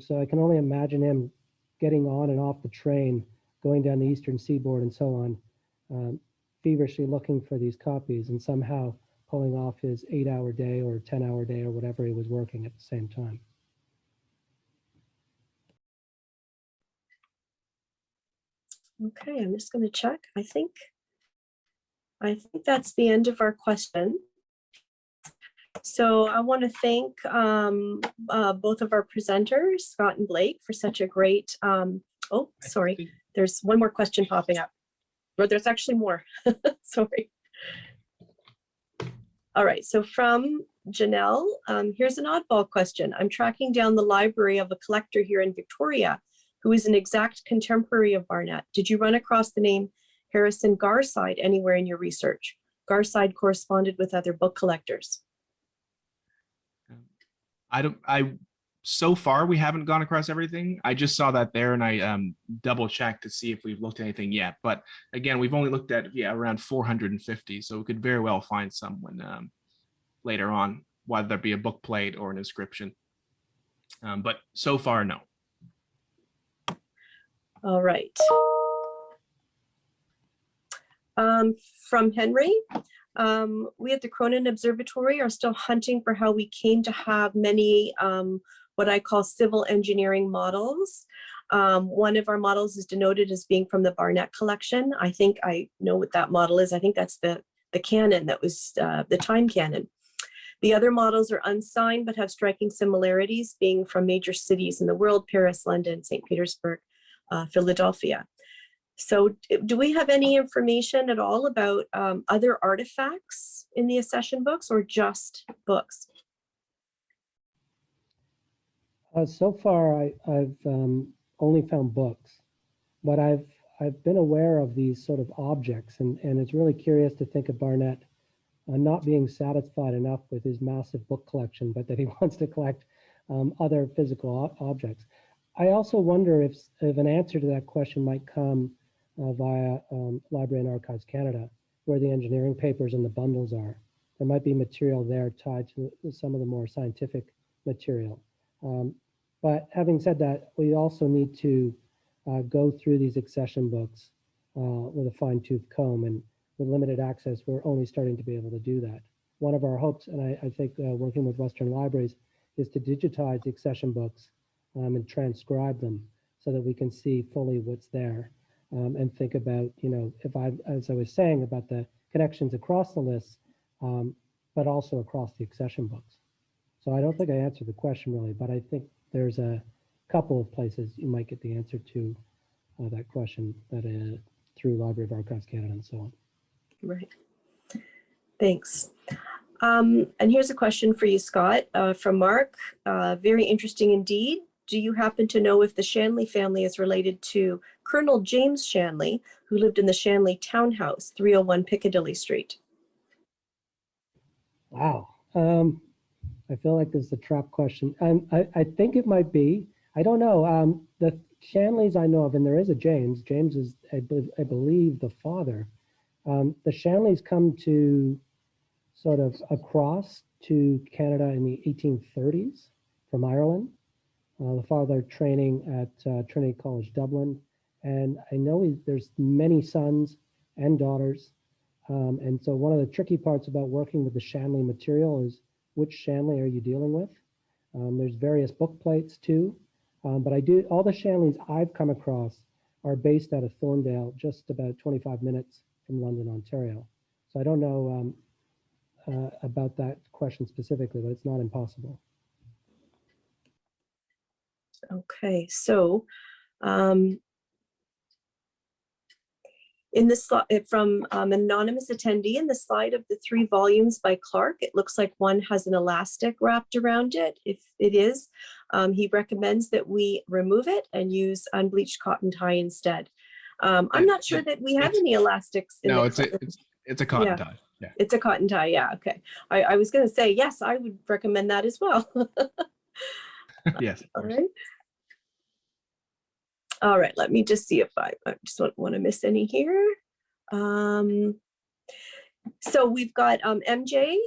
So I can only imagine him getting on and off the train, going down the eastern seaboard and so on, feverishly looking for these copies and somehow pulling off his 8-hour day or 10-hour day or whatever he was working at the same time. Okay, I'm just going to check. I think that's the end of our question. So I want to thank both of our presenters, Scott and Blake, for such a great, oh, sorry, there's one more question popping up. Or there's actually more, sorry. All right, so from Janelle, here's an oddball question. I'm tracking down the library of a collector here in Victoria who is an exact contemporary of Barnett. Did you run across the name Harrison Garside anywhere in your research? Garside corresponded with other book collectors. So far we haven't gone across everything. I just saw that there and I double checked to see if we've looked at anything yet. But again, we've only looked at around 450, so we could very well find someone later on, whether there be a book plate or an inscription. But so far, no. All right. From Henry, we at the Cronin Observatory are still hunting for how we came to have many what I call civil engineering models. One of our models is denoted as being from the Barnett collection. I think I know what that model is. I think that's the cannon that was the time cannon. The other models are unsigned but have striking similarities, being from major cities in the world: Paris, London, St. Petersburg, Philadelphia. So do we have any information at all about other artifacts in the accession books or just books? So far, I've only found books, but I've been aware of these sort of objects, and it's really curious to think of Barnett not being satisfied enough with his massive book collection, but that he wants to collect other physical objects. I also wonder if an answer to that question might come via Library and Archives Canada, where the engineering papers and the bundles are. There might be material there tied to some of the more scientific material. But having said that, we also need to go through these accession books with a fine-tooth comb, and with limited access, we're only starting to be able to do that. One of our hopes, and I think working with Western libraries, is to digitize the accession books and transcribe them so that we can see fully what's there and think about, as I was saying, about the connections across the lists, but also across the accession books. So I don't think I answered the question really, but I think there's a couple of places you might get the answer to that question that through Library of Archives Canada and so on. Right. Thanks. And here's a question for you, Scott, from Mark. Very interesting indeed. Do you happen to know if the Shanley family is related to Colonel James Shanley, who lived in the Shanley Townhouse, 301 Piccadilly Street? Wow. I feel like this is a trap question. I think it might be. I don't know. The Shanleys I know of, and there is a James. James is, I believe, the father. The Shanleys come to sort of across to Canada in the 1830s from Ireland. The father training at Trinity College Dublin. And I know there's many sons and daughters. And so one of the tricky parts about working with the Shanley material is which Shanley are you dealing with? There's various book plates too. But all the Shanleys I've come across are based out of Thorndale, just about 25 minutes from London, Ontario. So I don't know about that question specifically, but it's not impossible. Okay, so in this from an anonymous attendee, in the slide of the 3 volumes by Clark, it looks like one has an elastic wrapped around it. If it is, he recommends that we remove it and use unbleached cotton tie instead. I'm not sure that we have any elastics. No, it's a cotton tie. Yeah. It's a cotton tie. Yeah. Okay. I was going to say, yes, I would recommend that as well. Yes. All right. All right. Let me just see if I just don't want to miss any here. So we've got MJ.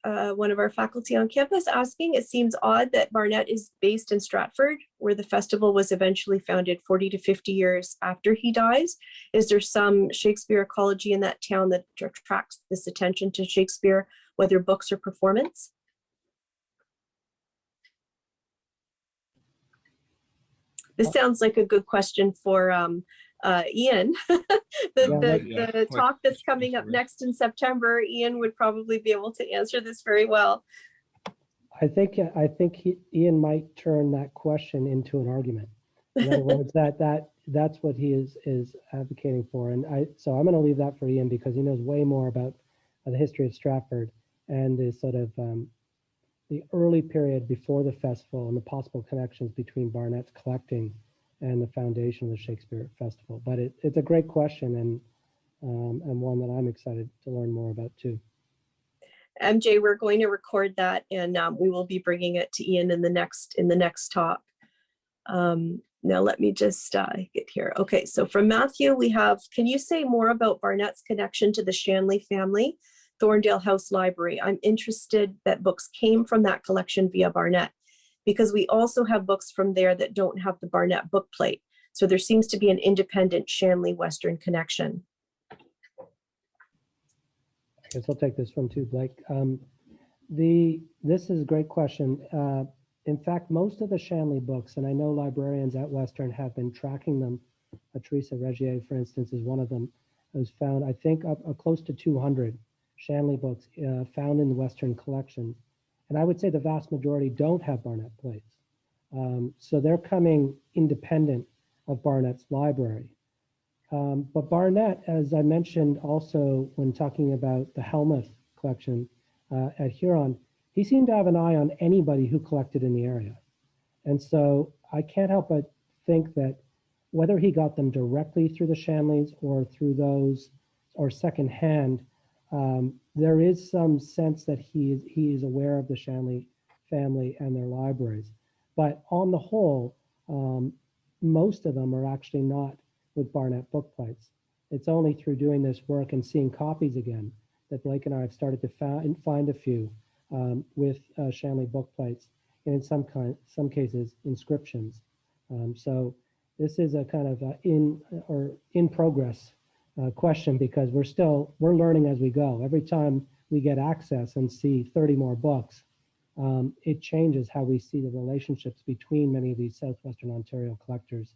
one of our faculty on campus asking, it seems odd that Barnett is based in Stratford, where the festival was eventually founded 40 to 50 years after he dies. Is there some Shakespeare ecology in that town that attracts this attention to Shakespeare, whether books or performance? This sounds like a good question for Ian. The talk that's coming up next in September, Ian would probably be able to answer this very well. I think Ian might turn that question into an argument. In other words, that's what he is advocating for, and so I'm going to leave that for Ian because he knows way more about the history of Stratford and the sort of the early period before the festival and the possible connections between Barnett's collecting and the foundation of the Shakespeare Festival. But it's a great question and one that I'm excited to learn more about too. MJ, we're going to record that and we will be bringing it to Ian in the next talk. Now let me just get here. Okay, so from Matthew, we have, can you say more about Barnett's connection to the Shanley family, Thorndale House Library? I'm interested that books came from that collection via Barnett, because we also have books from there that don't have the Barnett book plate. So there seems to be an independent Shanley Western connection. I guess I'll take this one too, Blake. This is a great question. In fact, most of the Shanley books, and I know librarians at Western have been tracking them. Teresa Regier, for instance, is one of them, has found, I think, up close to 200 Shanley books found in the Western collection. And I would say the vast majority don't have Barnett plates. So they're coming independent of Barnett's library. But Barnett, as I mentioned also when talking about the Helmuth collection at Huron, he seemed to have an eye on anybody who collected in the area. And so I can't help but think that whether he got them directly through the Shanleys or through those or secondhand, there is some sense that he is aware of the Shanley family and their libraries. But on the whole, most of them are actually not with Barnett book plates. It's only through doing this work and seeing copies again that Blake and I have started to find a few with Shanley book plates, and in some cases inscriptions. So this is a kind of in progress question, because we're learning as we go. Every time we get access and see 30 more books, it changes how we see the relationships between many of these Southwestern Ontario collectors.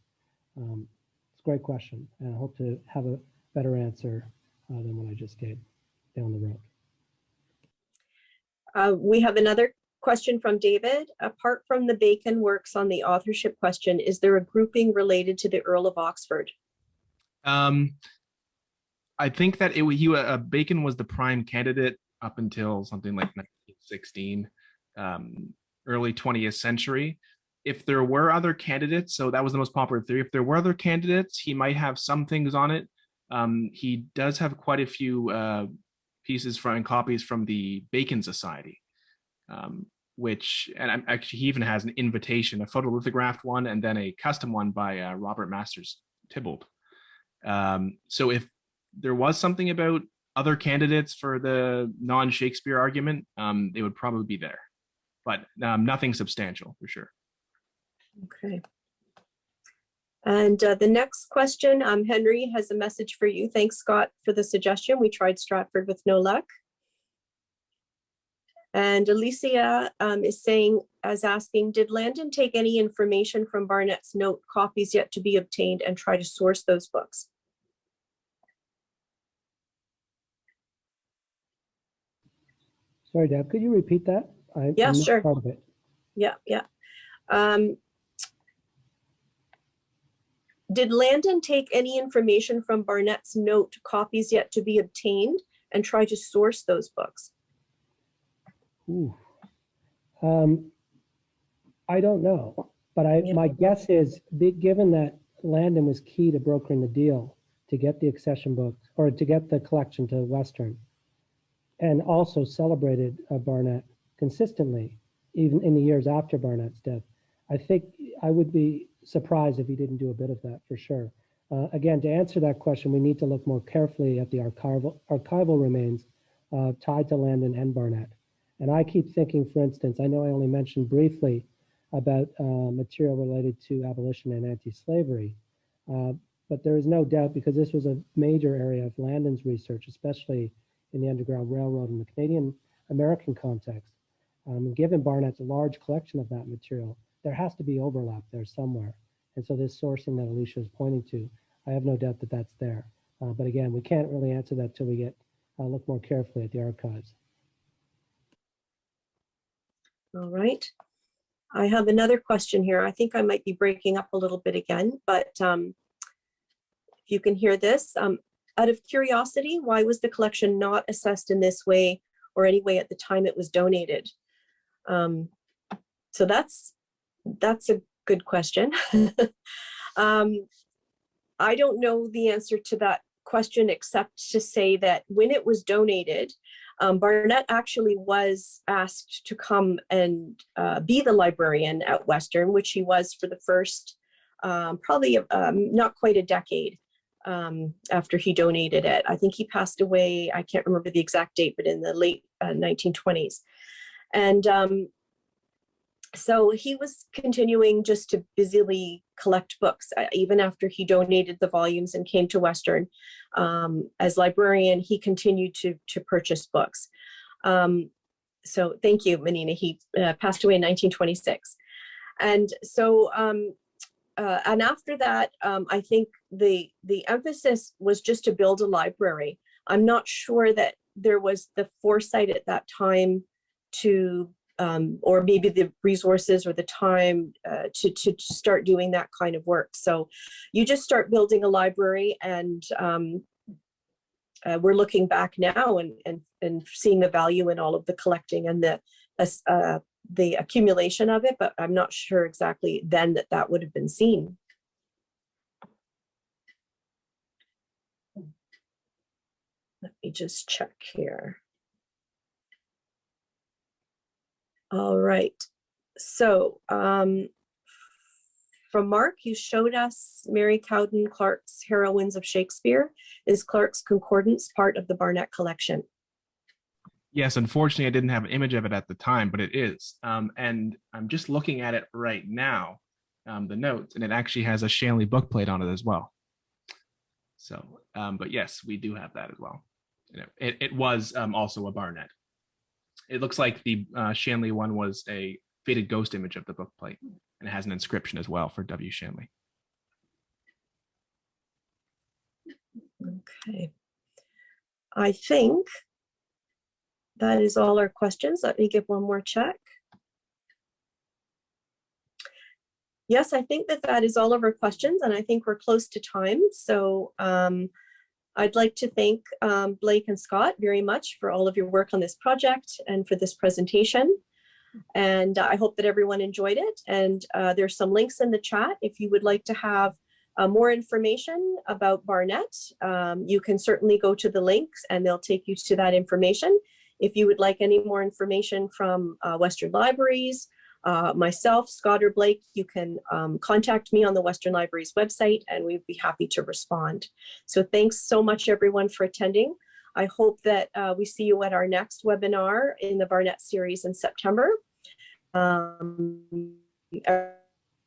It's a great question, and I hope to have a better answer than what I just gave down the road. We have another question from David. Apart from the Bacon works on the authorship question, is there a grouping related to the Earl of Oxford? I think that Bacon was the prime candidate up until something like 1916, early 20th century. If there were other candidates, so that was the most popular theory, if there were other candidates, he might have some things on it. He does have quite a few pieces and copies from the Bacon Society, and actually he even has an invitation, a photolithographed one, and then a custom one by Robert Masters Tybalt. So if there was something about other candidates for the non-Shakespeare argument, they would probably be there, but nothing substantial for sure. Okay. And the next question, Henry has a message for you. Thanks, Scott, for the suggestion. We tried Stratford with no luck. And Alicia is asking, did Landon take any information from Barnett's note, copies yet to be obtained, and try to source those books? Sorry, Deb, could you repeat that? Yeah, I missed sure. part of it. Yeah. Did Landon take any information from Barnett's note, copies yet to be obtained, and try to source those books? Ooh. I don't know, but my guess is, given that Landon was key to brokering the deal to get the accession books, or to get the collection to Western, and also celebrated Barnett consistently, even in the years after Barnett's death, I think I would be surprised if he didn't do a bit of that for sure. Again, to answer that question, we need to look more carefully at the archival remains tied to Landon and Barnett. And I keep thinking, for instance, I know I only mentioned briefly about material related to abolition and anti-slavery, but there is no doubt, because this was a major area of Landon's research, especially in the Underground Railroad in the Canadian-American context. Given Barnett's large collection of that material, there has to be overlap there somewhere. And so this sourcing that Alicia is pointing to, I have no doubt that that's there. But again, we can't really answer that till we get look more carefully at the archives. All right. I have another question here. I think I might be breaking up a little bit again, but if you can hear this, out of curiosity, why was the collection not assessed in this way or any way at the time it was donated? So that's a good question. I don't know the answer to that question, except to say that when it was donated, Barnett actually was asked to come and be the librarian at Western, which he was for the first probably not quite a decade after he donated it. I think he passed away, I can't remember the exact date, but in the late 1920s. And so he was continuing just to busily collect books, even after he donated the volumes and came to Western. As librarian, he continued to purchase books. So thank you, Menina. He passed away in 1926. And so, and after that, I think the emphasis was just to build a library. I'm not sure that there was the foresight at that time to or maybe the resources or the time to start doing that kind of work. So you just start building a library, and we're looking back now and seeing the value in all of the collecting and the accumulation of it, but I'm not sure exactly then that would have been seen. Let me just check here. All right, so from Mark, you showed us Mary Cowden Clarke's Heroines of Shakespeare. Is Clarke's Concordance part of the Barnett collection? Yes, unfortunately, I didn't have an image of it at the time, but it is. And I'm just looking at it right now, the notes, and it actually has a Shanley bookplate on it as well. So, but yes, we do have that as well. You know, it was also a Barnett. It looks like the Shanley one was a faded ghost image of the bookplate, and it has an inscription as well for W. Shanley. Okay. I think that is all our questions. Let me give one more check. Yes, I think that is all of our questions, and I think we're close to time. So I'd like to thank Blake and Scott very much for all of your work on this project and for this presentation. And I hope that everyone enjoyed it. And there's some links in the chat. If you would like to have more information about Barnett, you can certainly go to the links and they'll take you to that information. If you would like any more information from Western Libraries, myself, Scott or Blake, you can contact me on the Western Libraries website and we'd be happy to respond. So thanks so much everyone for attending. I hope that we see you at our next webinar in the Barnett series in September.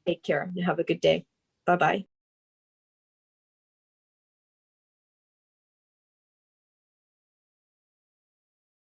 Take care and have a good day. Bye-bye.